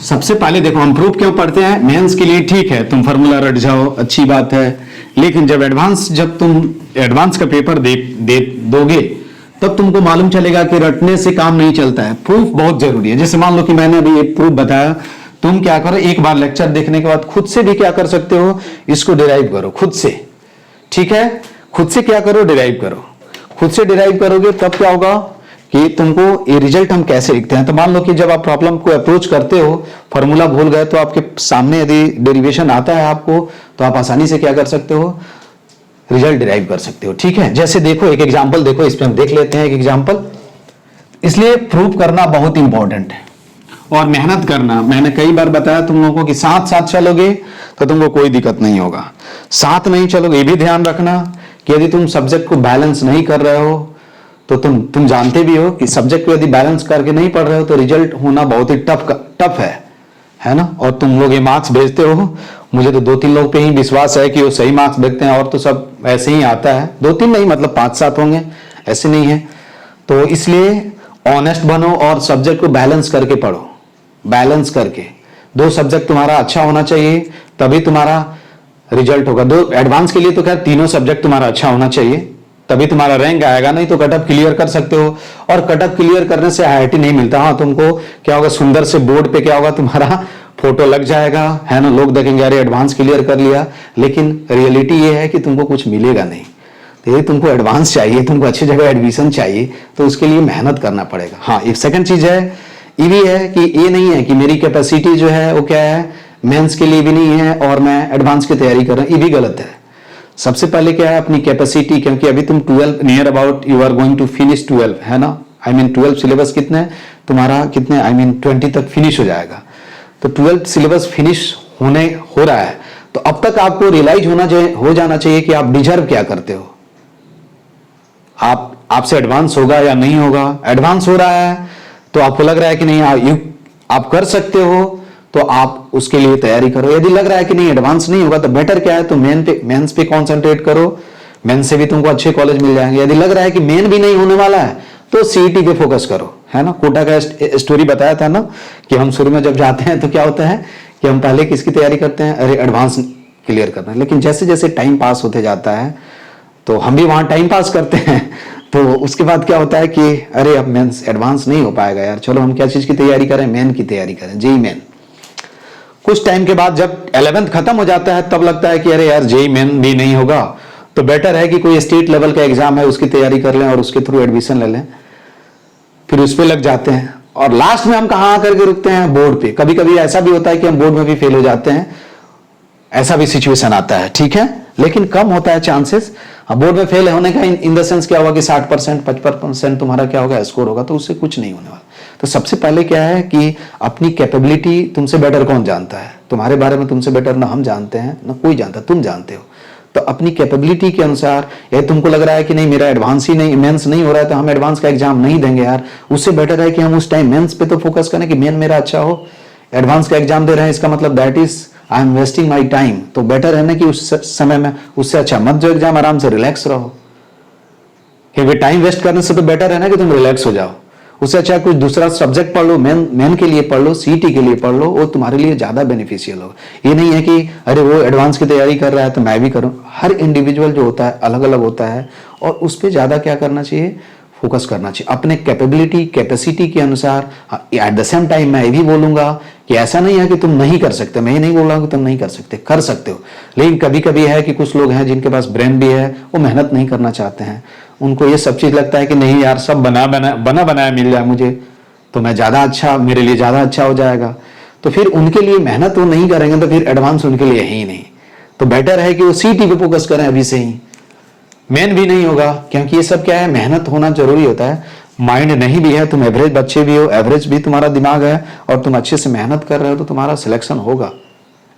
सबसे पहले देखो हम प्रूफ क्यों पढ़ते हैं, मेंस के लिए ठीक है तुम फार्मूला रट जाओ, अच्छी बात है, लेकिन जब तुम एडवांस का पेपर दे दोगे तब तुमको मालूम चलेगा कि रटने से काम नहीं चलता है, प्रूफ बहुत जरूरी है। जैसे मान लो कि मैंने अभी एक प्रूफ बताया, तुम क्या करो, एक बार लेक्चर देखने के बाद खुद से भी क्या कर सकते हो, इसको डिराइव करो खुद से, ठीक है, खुद से क्या करो, डिराइव करो, खुद से डिराइव करोगे तब क्या होगा कि तुमको ये रिजल्ट हम कैसे लिखते हैं। तो मान लो कि जब आप प्रॉब्लम को अप्रोच करते हो, फॉर्मूला भूल गए, तो आपके सामने यदि डेरिवेशन आता है आपको, तो आप आसानी से क्या कर सकते हो, रिजल्ट डिराइव कर सकते हो, ठीक है। जैसे देखो एक एग्जांपल देखो, इस पे हम देख लेते हैं एक एग्जांपल। इसलिए प्रूफ करना बहुत इंपॉर्टेंट है और मेहनत करना, मैंने कई बार बताया तुम लोगों को कि साथ साथ चलोगे तो तुमको कोई दिक्कत नहीं होगा, साथ नहीं चलोगे ये भी ध्यान रखना कि यदि तुम सब्जेक्ट को बैलेंस नहीं कर रहे हो तो तुम जानते भी हो कि सब्जेक्ट को यदि बैलेंस करके नहीं पढ़ रहे हो तो रिजल्ट होना बहुत ही टफ है ना। और तुम लोग ये मार्क्स भेजते हो, मुझे तो 2-3 लोग पे ही विश्वास है कि वो सही मार्क्स भेजते हैं, और तो सब ऐसे ही आता है, 2-3 नहीं मतलब 5-7 होंगे, ऐसे नहीं है। तो इसलिए ऑनेस्ट बनो और सब्जेक्ट को बैलेंस करके पढ़ो, बैलेंस करके। 2 सब्जेक्ट तुम्हारा अच्छा होना चाहिए, तभी तुम्हारा रिजल्ट होगा। 2 एडवांस के लिए तो खैर तीनों सब्जेक्ट तुम्हारा अच्छा होना चाहिए, तभी तुम्हारा रैंक आएगा, नहीं तो कटअप क्लियर कर सकते हो। और कटअप क्लियर करने से आईआईटी नहीं मिलता। हाँ, तुमको क्या होगा, सुंदर से बोर्ड पे क्या होगा, तुम्हारा फोटो लग जाएगा, है ना, लोग देखेंगे अरे एडवांस क्लियर कर लिया, लेकिन रियलिटी ये है कि तुमको कुछ मिलेगा नहीं। तो ये तुमको एडवांस चाहिए, तुमको अच्छी जगह एडमिशन चाहिए, तो उसके लिए मेहनत करना पड़ेगा। हाँ, एक सेकंड चीज है, ये भी है कि ये नहीं है कि मेरी कैपेसिटी जो है वो क्या है, मेंस के लिए भी नहीं है और मैं एडवांस की तैयारी कर रहा हूं, ये भी गलत है। सबसे पहले क्या है, अपनी कैपेसिटी, क्योंकि अभी तुम 12 near about you are going to finish 12, है ना, आई मीन 12 सिलेबस कितने तुम्हारा, कितने, आई मीन 20 तक फिनिश हो जाएगा। तो 12 सिलेबस फिनिश हो रहा है, तो अब तक आपको रियलाइज हो जाना चाहिए कि आप डिजर्व क्या करते हो। आपसे एडवांस होगा या नहीं होगा। एडवांस हो रहा है तो आपको लग रहा है कि नहीं आप कर सकते हो, तो आप उसके लिए तैयारी करो। यदि लग रहा है कि नहीं एडवांस नहीं होगा, तो बेटर क्या है, तो मेंस पे कंसंट्रेट करो, मेंस से भी तुमको अच्छे कॉलेज मिल जाएंगे। यदि लग रहा है कि मेन भी नहीं होने वाला है, तो सीईटी पे फोकस करो, है ना। कोटा का स्टोरी बताया था ना कि हम शुरू में जब जाते हैं तो क्या होता है कि हम पहले किसकी तैयारी करते हैं, अरे एडवांस क्लियर करना है। लेकिन जैसे जैसे टाइम पास होते जाता है तो हम भी वहां टाइम पास करते हैं, तो उसके बाद क्या होता है कि अरे अब मेंस एडवांस नहीं हो पाएगा यार, चलो हम क्या चीज की तैयारी करें, मेन की तैयारी करें, जेई मेन। कुछ टाइम के बाद जब 11th खत्म हो जाता है, तब लगता है कि अरे यार जेई मेन भी नहीं होगा, तो बेटर है कि कोई स्टेट लेवल का एग्जाम है उसकी तैयारी कर लें और उसके थ्रू एडमिशन ले लें, फिर उस पर लग जाते हैं। और लास्ट में हम कहां आकर के रुकते हैं, बोर्ड पे। कभी कभी ऐसा भी होता है कि हम बोर्ड में भी फेल हो जाते हैं, ऐसा भी सिचुएशन आता है, ठीक है, लेकिन कम होता है चांसेस। बोर्ड में फेल होने का इन द सेंस क्या होगा कि 60% 55% तुम्हारा क्या होगा, स्कोर होगा, तो उससे कुछ नहीं होने वाला। तो सबसे पहले क्या है कि अपनी कैपेबिलिटी, तुमसे बेटर कौन जानता है, तुम्हारे बारे में तुमसे बेटर ना हम जानते हैं ना कोई जानता, तुम जानते हो। तो अपनी कैपेबिलिटी के अनुसार, यदि तुमको लग रहा है कि नहीं मेरा एडवांस ही नहीं, मेंस नहीं हो रहा है, तो हम एडवांस का एग्जाम नहीं देंगे यार, उससे बेटर है कि हम उस टाइम मेंस पे तो फोकस करें कि मेन मेरा अच्छा हो। एडवांस का एग्जाम दे रहे हैं, इसका मतलब that is I am wasting my time. तो बेटर है ना कि उस समय में उससे अच्छा मत जो एग्जाम, आराम से रिलैक्स रहो, क्योंकि टाइम वेस्ट करने से तो बेटर है ना कि तुम रिलैक्स हो जाओ। उससे अच्छा कुछ दूसरा सब्जेक्ट पढ़ लो, मेन के लिए पढ़ लो, सीईटी के लिए पढ़ लो, वो तुम्हारे लिए ज्यादा बेनिफिशियल होगा। ये नहीं है कि अरे वो एडवांस की तैयारी कर रहा है तो मैं भी करूं। हर इंडिविजुअल जो होता है अलग अलग होता है, और उस पर ज्यादा क्या करना चाहिए, फोकस करना चाहिए अपने कैपेबिलिटी कैपेसिटी के अनुसार। एट द सेम टाइम मैं ये भी बोलूंगा कि ऐसा नहीं है कि तुम नहीं कर सकते, मैं ये नहीं बोल रहा हूं कि तुम नहीं कर सकते, कर सकते हो। लेकिन कभी कभी है कि कुछ लोग हैं जिनके पास ब्रेन भी है, वो मेहनत नहीं करना चाहते हैं, उनको ये सब चीज लगता है कि नहीं यार सब बना बनाया मिल जाए मुझे तो मैं ज्यादा अच्छा, मेरे लिए ज्यादा अच्छा हो जाएगा। तो फिर उनके लिए मेहनत वो नहीं करेंगे, तो फिर एडवांस उनके लिए है ही नहीं। तो बेटर है कि वो सीईटी पे फोकस करें अभी से ही, मेन भी नहीं होगा, क्योंकि ये सब क्या है, मेहनत होना जरूरी होता है। माइंड नहीं भी है, तुम एवरेज बच्चे भी हो, एवरेज भी तुम्हारा दिमाग है, और तुम अच्छे से मेहनत कर रहे हो, तो तुम्हारा सिलेक्शन होगा।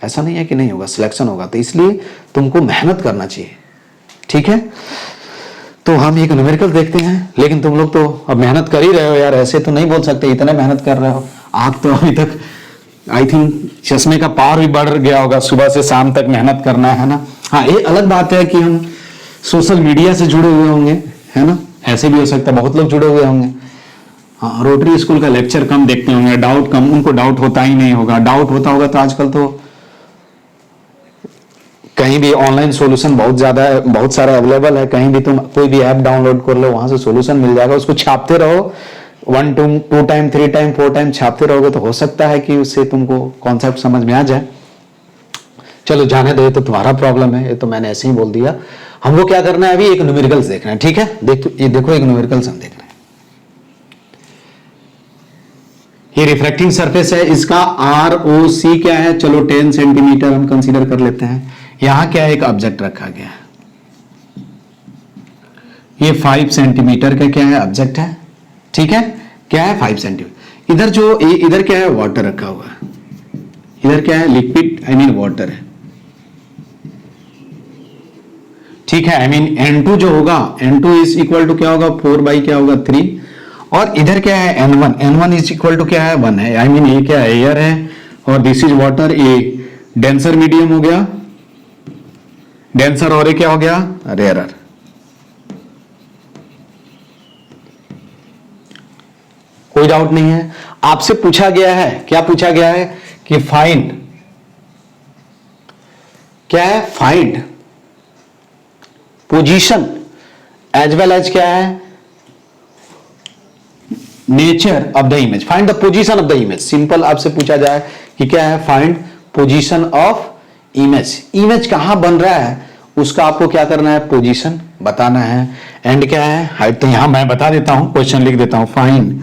ऐसा नहीं है कि नहीं होगा, सिलेक्शन होगा। तो इसलिए तुमको मेहनत करना चाहिए, ठीक है। तो हम एक न्यूमेरिकल देखते हैं, लेकिन तुम लोग तो अब मेहनत कर ही रहे हो यार, ऐसे तो नहीं बोल सकते इतने मेहनत कर रहे हो आप, तो अभी तक आई थिंक चश्मे का पावर भी बढ़ गया होगा, सुबह से शाम तक मेहनत करना है ना। हाँ, ये अलग बात है कि हम सोशल मीडिया से जुड़े हुए होंगे, है ना, ऐसे भी हो सकता है, बहुत लोग जुड़े हुए होंगे। हाँ, रोटरी स्कूल का लेक्चर कम देखते होंगे, डाउट कम, उनको डाउट होता ही नहीं होगा। डाउट होता होगा तो आजकल तो कहीं भी ऑनलाइन सॉल्यूशन बहुत ज्यादा है, बहुत सारा अवेलेबल है, कहीं भी तुम कोई भी ऐप डाउनलोड कर लो, वहां से सॉल्यूशन मिल जाएगा। उसको छापते रहो, 1 2 टाइम 3 टाइम 4 टाइम छापते रहोगे, तो हो सकता है कि उससे तुमको कॉन्सेप्ट समझ में आ जाए। चलो जाने दो, ये तो तुम्हारा प्रॉब्लम है, ये तो मैंने ऐसे ही बोल दिया। हमको क्या करना है, अभी एक न्यूमेरिकल्स देखना है, ठीक है। ये देखो एक न्यूमेरिकल्स हम देख रहे हैं। ये रिफ्रैक्टिंग सरफेस है, इसका ROC क्या है, चलो 10 सेंटीमीटर हम कंसीडर कर लेते हैं। यहां क्या है, एक ऑब्जेक्ट रखा गया है, ये 5 सेंटीमीटर का क्या है, ऑब्जेक्ट है, ठीक है। क्या है, 5 सेंटीमीटर। इधर क्या है, वाटर रखा हुआ है, इधर क्या है, लिक्विड आई मीन वाटर है, ठीक है। आई मीन N2 जो होगा, N2 इज इक्वल टू क्या होगा, 4 बाई क्या होगा 3, और इधर क्या है N1 इज इक्वल टू क्या है 1 है। आई मीन ये क्या है, एयर है, और दिस इज वाटर। ये डेंसर मीडियम हो गया, डेंसर, और ये क्या हो गया, रेयरर। कोई डाउट नहीं है। आपसे पूछा गया है, क्या पूछा गया है कि फाइंड, क्या है, find position as well as क्या है, nature of the image, find the position of the image. Simple आपसे पूछा जाए कि क्या है, find position of image, image कहां बन रहा है उसका आपको क्या करना है, पोजीशन बताना है। एंड क्या है, हाइट। तो यहां मैं बता देता हूं, क्वेश्चन लिख देता हूं, फाइंड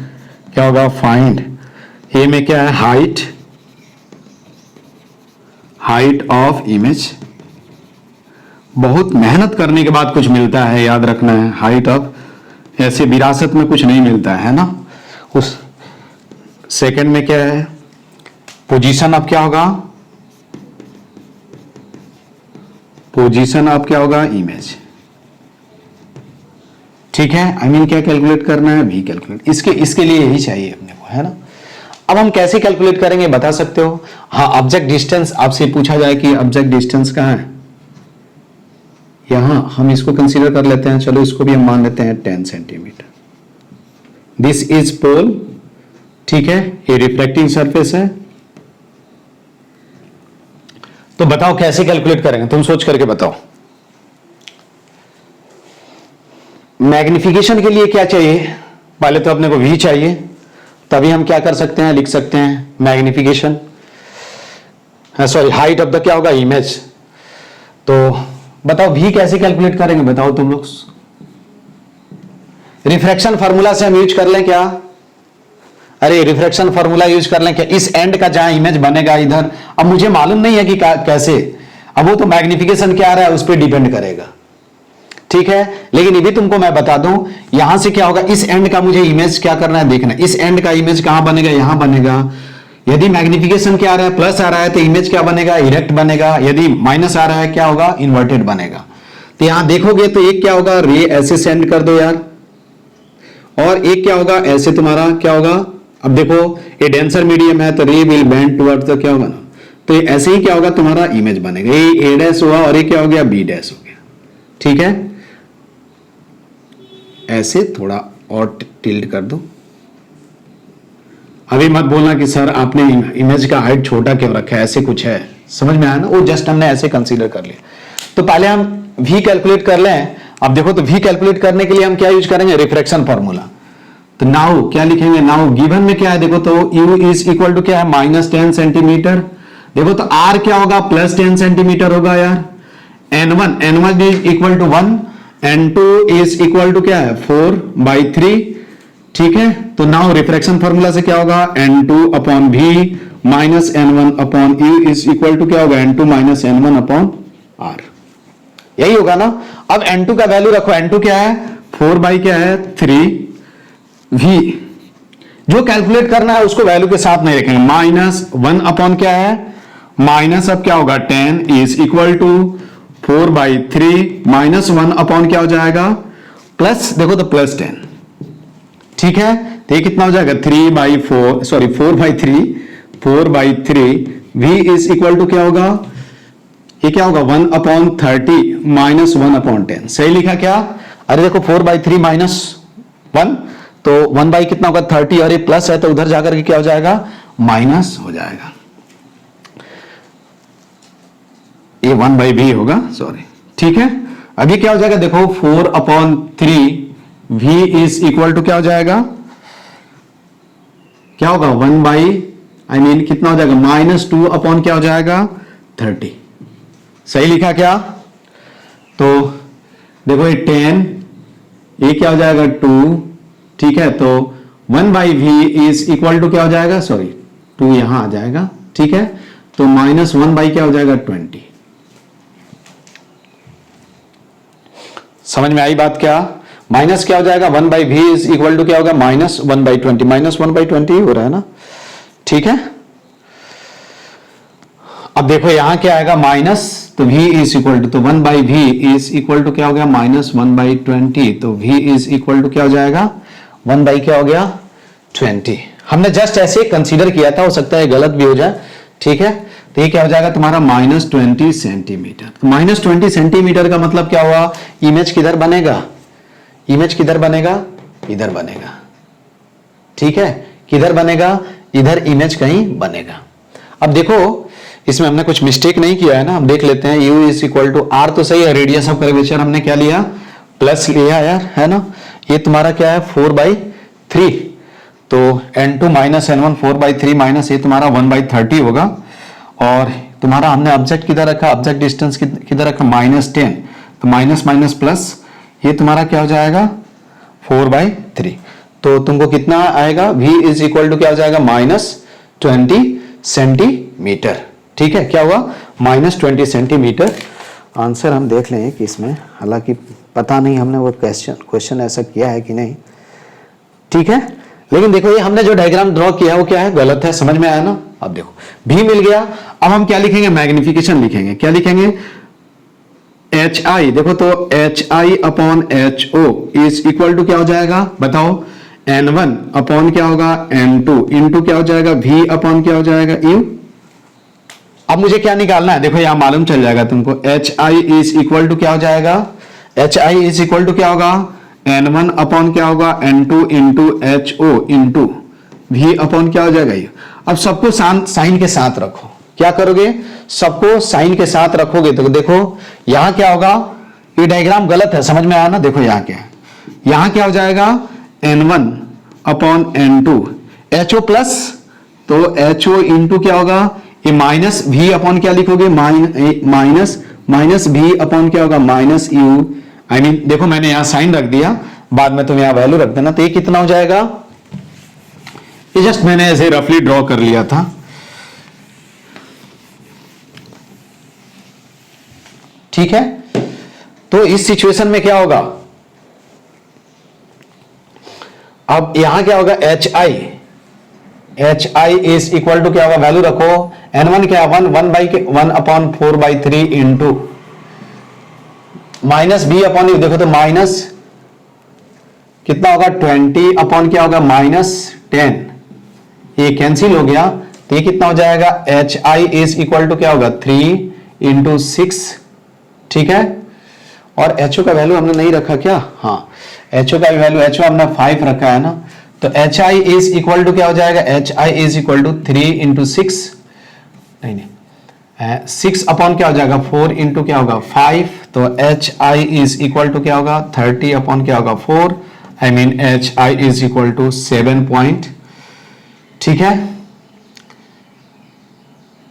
क्या होगा, फाइंड ए में क्या है, हाइट, हाइट ऑफ इमेज। बहुत मेहनत करने के बाद कुछ मिलता है, याद रखना है, हाइट ऑफ, ऐसे विरासत में कुछ नहीं मिलता है ना। उस सेकंड में क्या है, पोजीशन ऑफ क्या होगा, पोजीशन ऑफ क्या होगा, इमेज। ठीक है, आई मीन क्या कैलकुलेट करना है, भी कैलकुलेट, इसके लिए यही चाहिए अपने को, है ना। अब हम कैसे कैलकुलेट करेंगे बता सकते हो। हाँ, ऑब्जेक्ट डिस्टेंस आपसे पूछा जाए कि ऑब्जेक्ट डिस्टेंस कहां है, यहां हम इसको कंसीडर कर लेते हैं, चलो इसको भी हम मान लेते हैं 10 सेंटीमीटर। दिस इज पोल, ठीक है, ये रिफ्लेक्टिंग सरफेस है। तो बताओ कैसे कैलकुलेट करेंगे, तुम सोच करके बताओ। मैग्निफिकेशन के लिए क्या चाहिए, पहले तो अपने को V चाहिए, तभी हम क्या कर सकते हैं, लिख सकते हैं magnification, sorry height of the क्या होगा, इमेज। तो बताओ V कैसे कैलकुलेट करेंगे, बताओ तुम लोग। रिफ्रैक्शन फार्मूला से हम यूज कर लें क्या, अरे रिफ्रैक्शन फार्मूला यूज कर लें क्या, इस एंड का जहां इमेज बनेगा इधर। अब मुझे मालूम नहीं है कि कैसे, अब वो तो मैग्निफिकेशन क्या आ रहा है उस पर डिपेंड करेगा, ठीक है। लेकिन ये भी तुमको मैं बता दूं, यहां से क्या होगा, इस एंड का मुझे इमेज क्या करना है, देखना इस एंड का इमेज कहां बनेगा, यहां बनेगा। यदि मैग्निफिकेशन क्या आ रहा है, प्लस आ रहा है, तो इमेज क्या बनेगा, इरेक्ट बनेगा। यदि माइनस आ रहा है, क्या होगा, इन्वर्टेड बनेगा। तो यहां देखोगे तो एक क्या होगा, रे ऐसे सेंड कर दो यार, और एक क्या होगा, ऐसे तुम्हारा क्या होगा। अब देखो ये डेंसर मीडियम है तो रे विल बेंड टुवर्ड्स द क्या होगा ना, तो ये ऐसे ही क्या होगा, तुम्हारा इमेज बनेगा। ये ए डैश हुआ और ये क्या हो गया, बी डैश हो गया, ठीक है। ऐसे थोड़ा और टिल्ट कर दो। अभी मत बोलना कि सर आपने इमेज का हाइट छोटा क्यों रखा है, ऐसे कुछ है, समझ में आया ना, वो जस्ट हमने ऐसे कंसीडर कर लिया। तो पहले हम V कैलकुलेट कर लें। अब देखो तो V कैलकुलेट करने के लिए हम क्या यूज करेंगे, रिफ्रैक्शन फॉर्मूला। तो नाउ क्या लिखेंगे, नाउ गिवन में क्या है, देखो तो U इज इक्वल टू क्या है, -10 सेंटीमीटर। देखो तो R क्या होगा, +10 सेंटीमीटर होगा यार। N1 is equal to 1, N2 is equal to क्या है, 4/3, ठीक है। तो नाउ रिफ्रैक्शन फॉर्मूला से क्या होगा, N2 upon V minus N1 upon U is equal to क्या होगा, N2 minus N1 upon R, यही होगा ना। अब N2 का वैल्यू रखो, N2 क्या है, 4/3 V। जो कैलकुलेट करना है उसको वैल्यू के साथ नहीं रखेंगे, -1 अपॉन क्या है, माइनस अब क्या होगा 10 इज इक्वल टू 4/3 -1 अपॉन क्या हो जाएगा, प्लस, देखो तो +10, ठीक है। तो ये कितना हो जाएगा, 4/3 V इज इक्वल टू क्या होगा, ये क्या होगा 1/30 -1 अपॉन 10, सही लिखा क्या। अरे देखो 4/3 -1 तो 1 कितना होगा 30, और ये प्लस है तो उधर जाकर के क्या हो जाएगा, माइनस हो जाएगा, ये 1/V होगा, सॉरी, ठीक है। अभी क्या हो जाएगा, देखो 4/3 V इज इक्वल टू क्या हो जाएगा, क्या होगा 1 कितना हो जाएगा, -2 अपॉन क्या हो जाएगा 30, सही लिखा क्या। तो देखो ये 10, ये क्या हो जाएगा 2, ठीक है। तो 1/V इज इक्वल टू क्या हो जाएगा, सॉरी 2 यहां आ जाएगा, ठीक है। तो -1 क्या हो जाएगा 20, समझ में आई बात क्या। माइनस क्या हो जाएगा 1/V इज इक्वल टू क्या होगा, -1/20, -1/20 हो रहा है ना, ठीक है। अब देखो यहां क्या आएगा, माइनस, तो V इज इक्वल टू, तो 1/V इज इक्वल टू क्या हो गया, -1/20, तो V इज इक्वल टू क्या हो जाएगा, 1 क्या हो गया 20। हमने जस्ट ऐसे कंसीडर किया था, हो सकता है गलत भी हो जाए, ठीक है। तो ये क्या हो जाएगा तुम्हारा -20 सेंटीमीटर। तो -20 सेंटीमीटर का मतलब क्या हुआ, इमेज किधर बनेगा, इमेज किधर बनेगा, इधर बनेगा, ठीक है, किधर बनेगा, इधर इमेज कहीं बनेगा। अब देखो इसमें हमने कुछ मिस्टेक नहीं किया है ना, हम देख लेते हैं। u is equal to R तो सही है, रेडियस ऑफ कर्वेचर हमने क्या लिया, प्लस लिया यार, है ना। ये तुम्हारा क्या है 4/3, तो n2 माइनस n1 4/3 माइनस ये तुम्हारा 1/30 होगा। और तुम्हारा हमने ऑब्जेक्ट किधर रखा, ऑब्जेक्ट डिस्टेंस किधर रखा -10, तो माइनस माइनस प्लस ये तुम्हारा क्या हो जाएगा 4/3। तो तुमको कितना आएगा, v इज इक्वल टू क्या हो जाएगा -20 सेंटीमीटर। ठीक है, क्या हुआ -20 सेंटीमीटर। आंसर हम देख लें कि इसमें, हालांकि पता नहीं हमने वो क्वेश्चन ऐसा किया है कि नहीं, ठीक है। लेकिन देखो ये हमने जो डायग्राम ड्रॉ किया है वो क्या है, गलत है, समझ में आया ना। अब देखो भी मिल गया, अब हम क्या लिखेंगे, मैग्निफिकेशन लिखेंगे। क्या लिखेंगे, एच आई, देखो तो H I upon H O is equal to क्या हो जाएगा बताओ, n1 अपॉन क्या होगा n2 इंटू क्या हो जाएगा v अपॉन क्या हो जाएगा u। अब मुझे क्या निकालना है, देखो यहां मालूम चल जाएगा तुमको, H I is equal to क्या हो जाएगा, H I is equal to क्या होगा n1 अपॉन क्या होगा n2 into H O into v upon क्या हो जाएगा u। अब सबको साइन के साथ रखो, क्या करोगे, सबको साइन के साथ रखोगे तो देखो यहां क्या होगा, ये डायग्राम गलत है, समझ में आया ना। देखो यहां क्या है, यहां क्या हो जाएगा n1 upon n2 ho plus, तो ho इंटू क्या होगा, ये माइनस v अपॉन क्या लिखोगे, माइनस v अपॉन क्या होगा माइनस u। आई मीन देखो मैंने यहां साइन रख दिया, बाद में तुम यहां वैल्यू रख देना, तो ये कितना हो जाएगा, ये जस्ट मैंने ऐसे रफली ड्रॉ कर लिया था। ठीक है, तो इस सिचुएशन में क्या होगा, अब यहां क्या होगा H I is equal to क्या होगा, वैल्यू रखो, n1 क्या 1 upon 4/3 into minus b upon u, देखो तो माइनस कितना होगा 20 अपॉन क्या होगा -10, ये कैंसिल हो गया, तो ये कितना हो जाएगा, H I is equal to क्या होगा 3 इंटू 6। ठीक है, और एचओ का वैल्यू हमने नहीं रखा क्या, हाँ एचओ का वैल्यू, एचओ हमने 5 रखा है ना, तो H I is equal to क्या हो जाएगा, H I is equal to 3 into 6, नहीं 6 अपॉन क्या हो जाएगा 4 इंटू क्या होगा 5, तो H I is equal to क्या होगा 30 अपॉन क्या होगा 4, I mean H I is equal to 7 point, ठीक है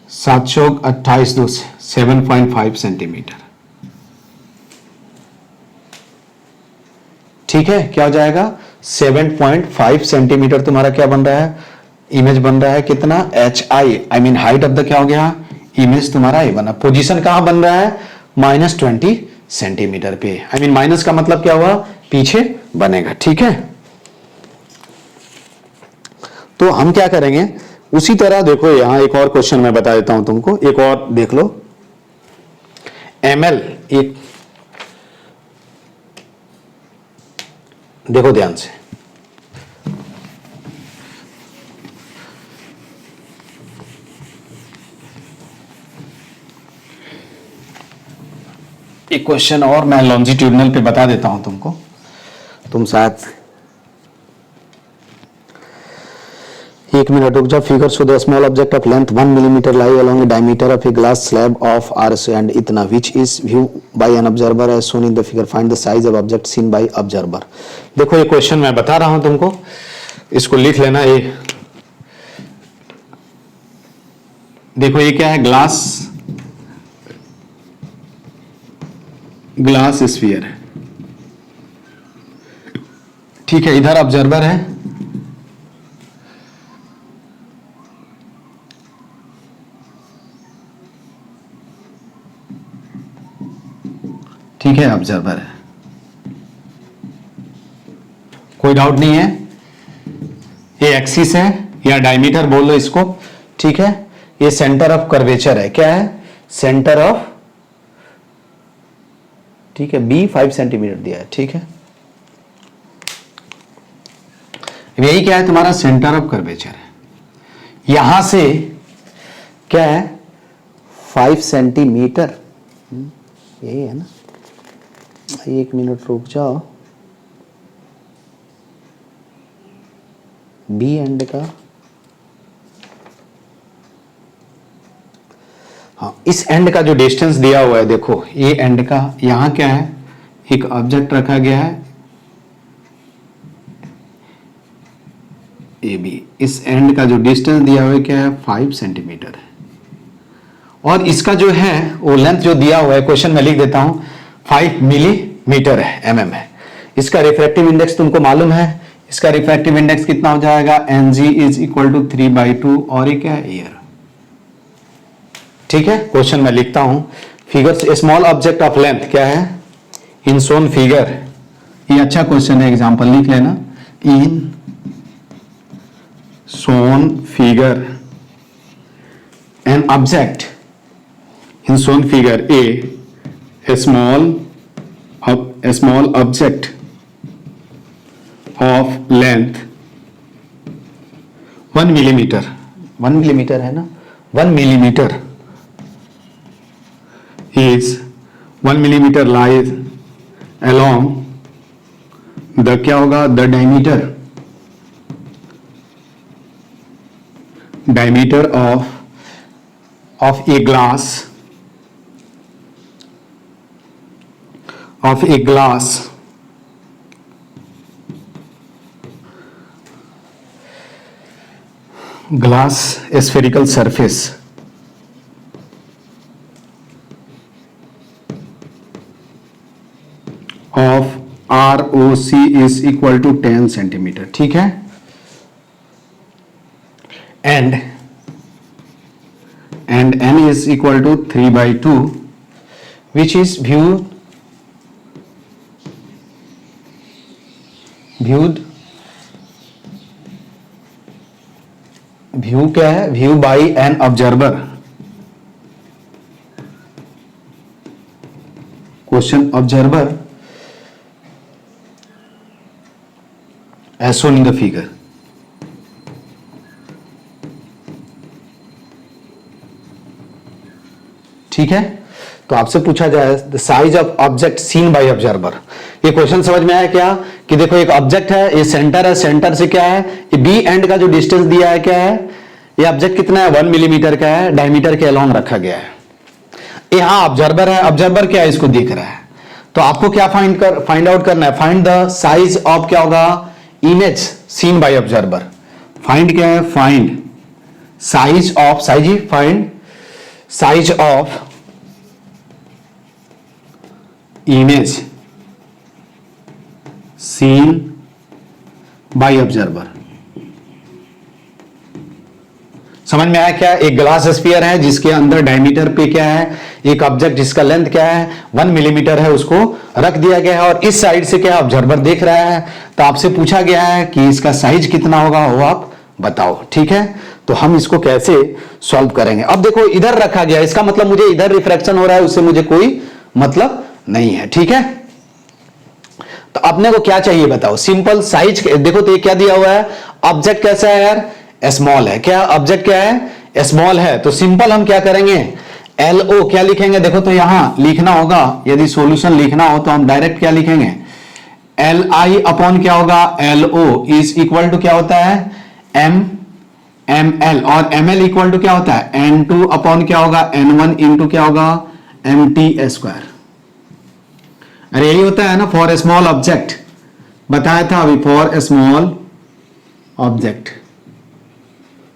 728 7.5 सेंटीमीटर। ठीक है, क्या हो जाएगा 7.5 सेंटीमीटर तुम्हारा क्या बन रहा है, इमेज बन रहा है कितना, H I mean height of the क्या हो गया, इमेज तुम्हारा ये बना। पोजीशन कहां बन रहा है, -20 सेंटीमीटर पे, आई मीन माइनस का मतलब क्या हुआ, पीछे बनेगा। ठीक है, तो हम क्या करेंगे उसी तरह, देखो यहां एक और क्वेश्चन मैं बता देता हूं तुमको, एक और देख लो, ml, एक देखो ध्यान से, एक क्वेश्चन और मैं लॉन्जिट्यूडनल पे बता देता हूं तुमको, तुम शायद 1 मिनट रुक जाओ। Figure show the small object of length 1 millimetre lie along diameter of a glass slab of आर्स एंड इतना which is view by an observer as shown in the figure, find the size of object seen by observer. देखो ये क्वेश्चन मैं बता रहा हूं तुमको, इसको लिख लेना। ये देखो ये क्या है, ग्लास स्फीयर है, ठीक है, इधर ऑब्जर्वर है, ठीक है ऑब्जर्वर है, कोई डाउट नहीं है। ये एक्सिस है या डायमीटर बोल लो इसको, ठीक है, ये सेंटर ऑफ कर्वेचर है, क्या है सेंटर ऑफ, ठीक है बी 5 सेंटीमीटर दिया है, ठीक है, यही क्या है तुम्हारा सेंटर ऑफ कर्वेचर है, यहां से क्या है 5 सेंटीमीटर, यही है ना। 1 मिनट रुक जाओ, बी एंड का, हाँ इस एंड का जो डिस्टेंस दिया हुआ है, देखो ये एंड का, यहां क्या है, एक ऑब्जेक्ट रखा गया है ए बी, इस एंड का जो डिस्टेंस दिया हुआ है क्या है 5 सेंटीमीटर है, और इसका जो है वो लेंथ जो दिया हुआ है क्वेश्चन में लिख देता हूं 5 मिलीमीटर है, एमएम है। इसका रिफ्रैक्टिव इंडेक्स तुमको मालूम है, इसका रिफ्रैक्टिव इंडेक्स कितना हो जाएगा, एनजी इज इक्वल टू 3/2, और ये क्या है एयर। ठीक है, क्वेश्चन में लिखता हूं, figure small object of length क्या है, इन सोन फिगर, ये अच्छा क्वेश्चन है, एग्जांपल लिख लेना, in shown figure an object in shown figure a small object of length 1 millimeter, 1 millimeter है ना, 1 millimeter is 1 millimeter lies along the क्या होगा, the diameter of a glass glass spherical surface of ROC is equal to 10 centimetre. ठीक है, and n is equal to 3/2 which is viewed क्या है, view by an observer, question observer as shown in the figure. ठीक है, तो आपसे पूछा जाए the size of object seen by observer. ये क्वेश्चन समझ में आया क्या, कि देखो एक ऑब्जेक्ट है, ये सेंटर है, सेंटर से क्या है, ये बी एंड का जो डिस्टेंस दिया है क्या है, ये ऑब्जेक्ट कितना है 1 मिलीमीटर का है, डायमीटर के अलोंग रखा गया है। यहां ऑब्जर्वर है, ऑब्जर्वर क्या है, इसको देख रहा है, तो आपको क्या फाइंड आउट करना है, फाइंड द साइज ऑफ क्या होगा, image seen by observer. Find क्या है, find size of, find size of image seen by observer. समझ में आया क्या, एक ग्लास स्फीयर है जिसके अंदर डायमीटर पे क्या है, एक ऑब्जेक्ट जिसका लेंथ क्या है 1 मिलीमीटर है, उसको रख दिया गया है, और इस साइड से क्या ऑब्जर्वर देख रहा है, तो आपसे पूछा गया है कि इसका साइज कितना होगा, वो आप बताओ। ठीक है, तो हम इसको कैसे सॉल्व करेंगे। अब देखो इधर रखा गया, इसका मतलब मुझे इधर रिफ्रैक्शन हो रहा है, उससे मुझे कोई मतलब नहीं है। ठीक है, तो अपने को क्या चाहिए बताओ, सिंपल साइज। देखो तो ये क्या दिया हुआ है, ऑब्जेक्ट कैसा है यार, स्मॉल है, क्या ऑब्जेक्ट क्या है, स्मॉल है, तो सिंपल हम क्या करेंगे, LO क्या लिखेंगे, देखो तो यहां लिखना होगा, यदि सॉल्यूशन लिखना हो तो हम डायरेक्ट क्या लिखेंगे, LI अपॉन क्या होगा, LO इज इक्वल टू क्या होता है, ML, और ML इक्वल टू क्या होता है, N2 अपॉन क्या होगा, N1 इंटू क्या होगा, MT स्क्वायर। अरे यही होता है ना फॉर स्मॉल ऑब्जेक्ट, बताया था अभी, फॉर स्मॉल ऑब्जेक्ट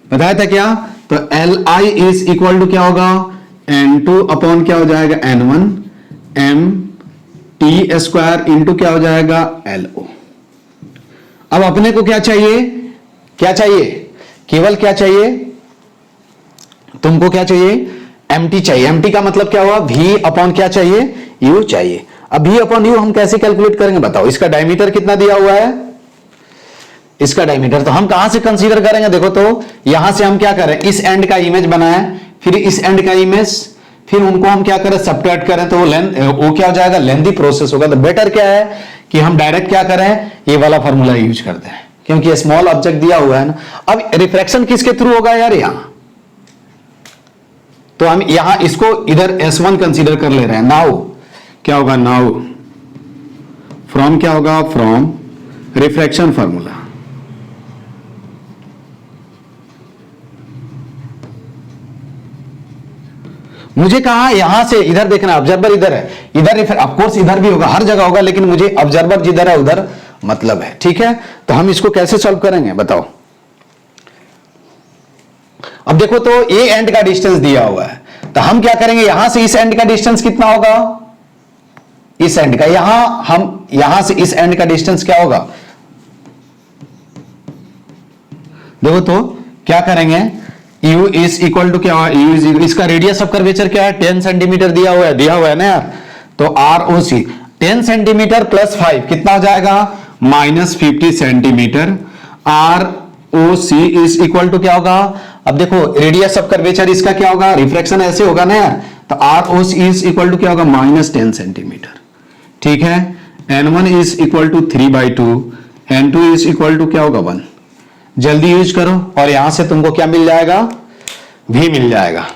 बताया था क्या, तो LI इज इक्वल टू क्या होगा, N2 अपॉन क्या हो जाएगा, N1 MT स्क्वायर इंटू क्या हो जाएगा, LO। अब अपने को क्या चाहिए, केवल क्या चाहिए, तुमको क्या चाहिए, MT चाहिए। MT का मतलब क्या हुआ, V अपॉन क्या चाहिए, U चाहिए। अब V अपॉन U हम कैसे कैलकुलेट करेंगे बताओ, इसका डायमीटर कितना दिया हुआ है, इसका डायमीटर तो हम कहां से कंसीडर करेंगे, देखो तो यहां से हम क्या करें, इस एंड का इमेज बनाए, फिर इस एंड का इमेज, फिर उनको हम क्या करें, सब्ट्रैक्ट करें, तो वो क्या हो जाएगा, लेंथी प्रोसेस होगा। तो बेटर क्या है कि हम डायरेक्ट क्या करें, ये वाला फॉर्मूला यूज करते हैं, क्योंकि स्मॉल ऑब्जेक्ट दिया हुआ है ना। अब रिफ्रैक्शन किसके थ्रू होगा यार, यहां, तो हम यहां इसको इधर S1 कंसीडर कर ले रहे हैं। नाउ क्या होगा, नाउ फ्रॉम क्या होगा, फ्रॉम रिफ्रैक्शन फार्मूला, मुझे कहा यहां से इधर देखना, ऑब्जर्वर इधर है, इधर ऑफ कोर्स इधर भी होगा, हर जगह होगा, लेकिन मुझे ऑब्जर्वर जिधर है उधर मतलब है। ठीक है, तो हम इसको कैसे सॉल्व करेंगे बताओ। अब देखो तो ए एंड का डिस्टेंस दिया हुआ है, तो हम क्या करेंगे, यहां से इस एंड का डिस्टेंस कितना होगा, इस एंड का, यहां से इस एंड का डिस्टेंस क्या होगा, देखो तो क्या करेंगे, u इज इक्वल टू क्या, u इज, इसका रेडियस ऑफ कर्वेचर क्या है, 10 सेंटीमीटर दिया हुआ है ना यार, तो ROC 10 सेंटीमीटर प्लस 5 कितना हो जाएगा, -50 centimetre. ROC is equal to क्या होगा, अब देखो रेडियस ऑफ कर्वेचर इसका क्या होगा, रिफ्रैक्शन ऐसे होगा ना यार, तो ROC इज इक्वल टू क्या होगा, -10 सेंटीमीटर। ठीक है, N1 is equal to 3/2, N2 is equal to क्या होगा 1। जल्दी यूज करो और यहां से तुमको क्या मिल जाएगा, V मिल जाएगा।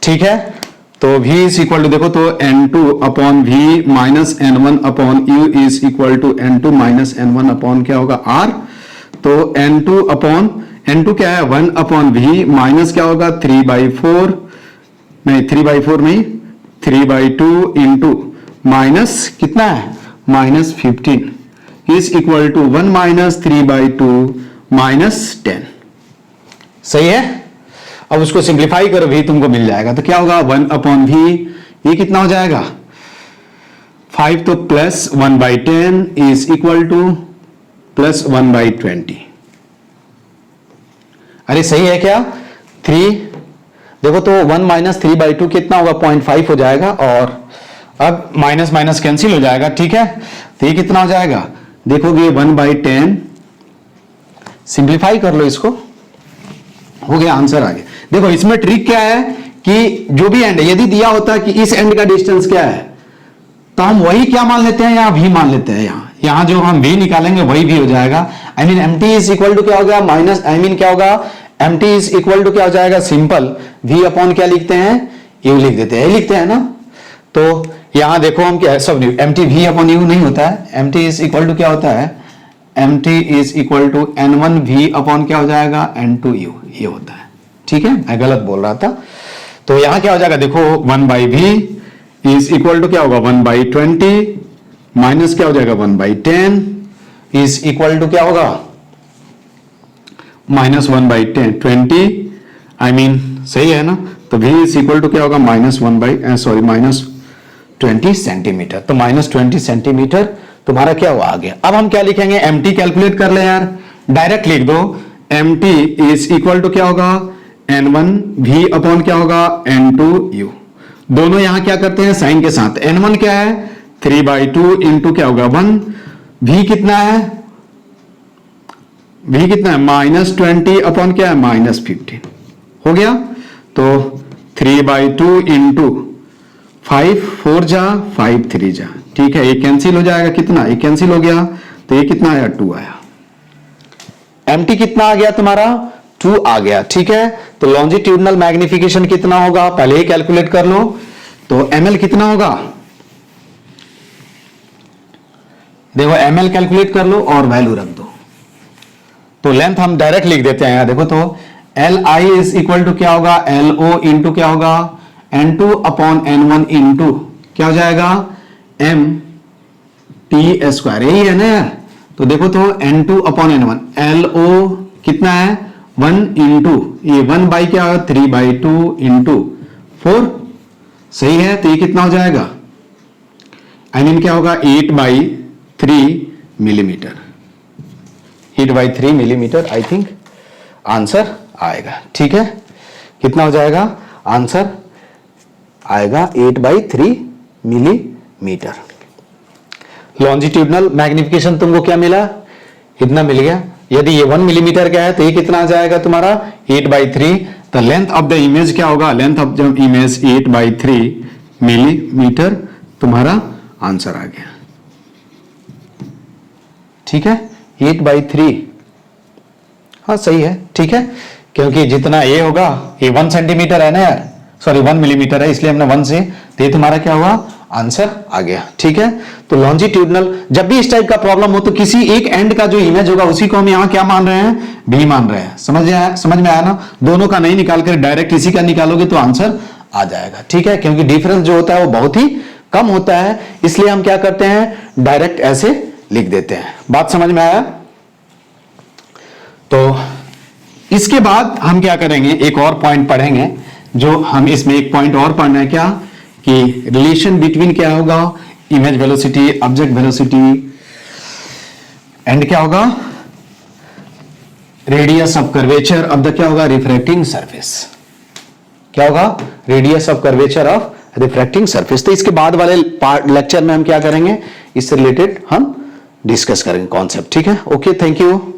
ठीक है, तो V इज इक्वल टू देखो तो N2 upon V minus N1 upon U is equal to N2 minus N1 upon क्या होगा R। तो N2 अपॉन N2 क्या है 1 अपॉन V माइनस क्या होगा 3/4, नहीं 3/4 नहीं 3/2 इंटू माइनस कितना है -15 is equal to 1 minus 3/2 minus 10। सही है, अब उसको सिंप्लीफाई करो, भी तुमको मिल जाएगा, तो क्या होगा 1 अपॉन V, ये कितना हो जाएगा 5, तो plus 1/10 is equal to plus 1/20। अरे सही है क्या, 3 देखो तो 1 माइनस 3/2 कितना होगा 0.5 हो जाएगा, और अब माइनस माइनस कैंसिल हो जाएगा। ठीक है, तो ये कितना हो जाएगा, देखोगे 1/10, सिंप्लीफाई कर लो इसको, हो गया आंसर आ गया। देखो इसमें ट्रिक क्या है कि जो भी एंड है, यदि दिया होता है कि इस एंड का डिस्टेंस क्या है, तो हम वही क्या मान लेते हैं, यहां V मान लेते हैं, यहां जो हम V निकालेंगे वही V हो जाएगा। I mean MT is equal to क्या होगा माइनस, आई मीन क्या होगा MT इज इक्वल टू क्या हो जाएगा, सिंपल V अपॉन क्या लिखते हैं, U लिख देते हैं, लिखते हैं ना। तो यहां देखो हम क्या, सब MT V अपॉन U नहीं होता है, MT इज इक्वल टू क्या होता है, MT is equal to N1 V upon क्या हो जाएगा N2 U, ये होता है। ठीक है, मैं गलत बोल रहा था। तो यहां क्या हो जाएगा, देखो 1/V इज इक्वल टू क्या होगा 1/20 माइनस क्या हो जाएगा 1/10 इज इक्वल टू क्या होगा -1/10 20, आई मीन सही है ना। तो V इज इक्वल टू क्या होगा -20 सेंटीमीटर। तो -20 सेंटीमीटर तुम्हारा क्या हुआ आ गया। अब हम क्या लिखेंगे, MT कैलकुलेट कर ले यार, डायरेक्ट लिख दो, MT इज इक्वल टू क्या होगा N1 V अपॉन क्या होगा N2 U। दोनों यहां क्या करते हैं साइन के साथ, N1 क्या है 3/2 इंटू क्या होगा 1, V कितना है, V कितना है -20 अपॉन क्या है -15 हो गया। तो 3/2 इंटू 5 4 जा 5 3 जा, ठीक है, ये कैंसिल हो जाएगा, कितना ये कैंसिल हो गया, तो ये कितना आया 2 आया। MT कितना आ गया तुम्हारा 2 आ गया। ठीक है, तो लॉन्जिट्यूडनल मैग्निफिकेशन कितना होगा पहले ही कैलकुलेट कर लो। तो ml कितना होगा, देखो ml कैलकुलेट कर लो और वैल्यू रख दो। तो लेंथ हम डायरेक्ट लिख देते हैं, देखो तो Li इज इक्वल टू क्या होगा LO इंटू क्या होगा N2 अपॉन N1 इंटू क्या हो जाएगा MT², यही है ना यार। तो देखो तो N2 अपॉन N1, LO कितना है 1 इंटू ये 1 बाई क्या होगा 3/2 इंटू 4, सही है। तो ये कितना हो जाएगा, आई मीन क्या होगा 8/3 millimetre, 8/3 millimetre I think answer आएगा। ठीक है, कितना हो जाएगा आंसर आएगा 8/3 मिलीमीटर। लॉन्जिट्यूडनल मैग्निफिकेशन तुमको क्या मिला, इतना मिल गया। यदि ये 1 मिलीमीटर का है तो ये कितना आ जाएगा तुम्हारा 8/3। तो लेंथ ऑफ द इमेज क्या होगा, length of the image 8/3 millimetre, तुम्हारा आंसर आ गया। ठीक है, 8/3, हाँ सही है। ठीक है, क्योंकि जितना ये होगा ये 1 सेंटीमीटर है ना यार, सॉरी 1 मिलीमीटर है, इसलिए हमने 1 से, तो ये तुम्हारा क्या हुआ आंसर आ गया। ठीक है, तो लॉन्जिट्यूडनल जब भी इस टाइप का प्रॉब्लम हो तो किसी एक एंड का जो इमेज होगा उसी को हम यहां क्या मान रहे हैं, B मान रहे हैं। समझ में आया ना, दोनों का नहीं निकाल कर डायरेक्ट इसी का निकालोगे तो आंसर आ जाएगा, ठीक है, क्योंकि डिफरेंस जो होता है वो बहुत ही कम होता है, इसलिए हम क्या करते हैं, डायरेक्ट ऐसे लिख देते हैं। बात समझ में आया? तो इसके बाद हम क्या करेंगे, एक और पॉइंट पढ़ेंगे, जो हम इसमें एक पॉइंट और पढ़ना है, क्या कि रिलेशन बिटवीन क्या होगा, image velocity, object velocity and क्या होगा, radius of curvature of the क्या होगा, रिफ्रैक्टिंग सरफेस। क्या होगा, radius of curvature of refracting surface. तो इसके बाद वाले लेक्चर में हम क्या करेंगे, इससे रिलेटेड हम डिस्कस करेंगे कॉन्सेप्ट, ठीक है। Okay, thank you.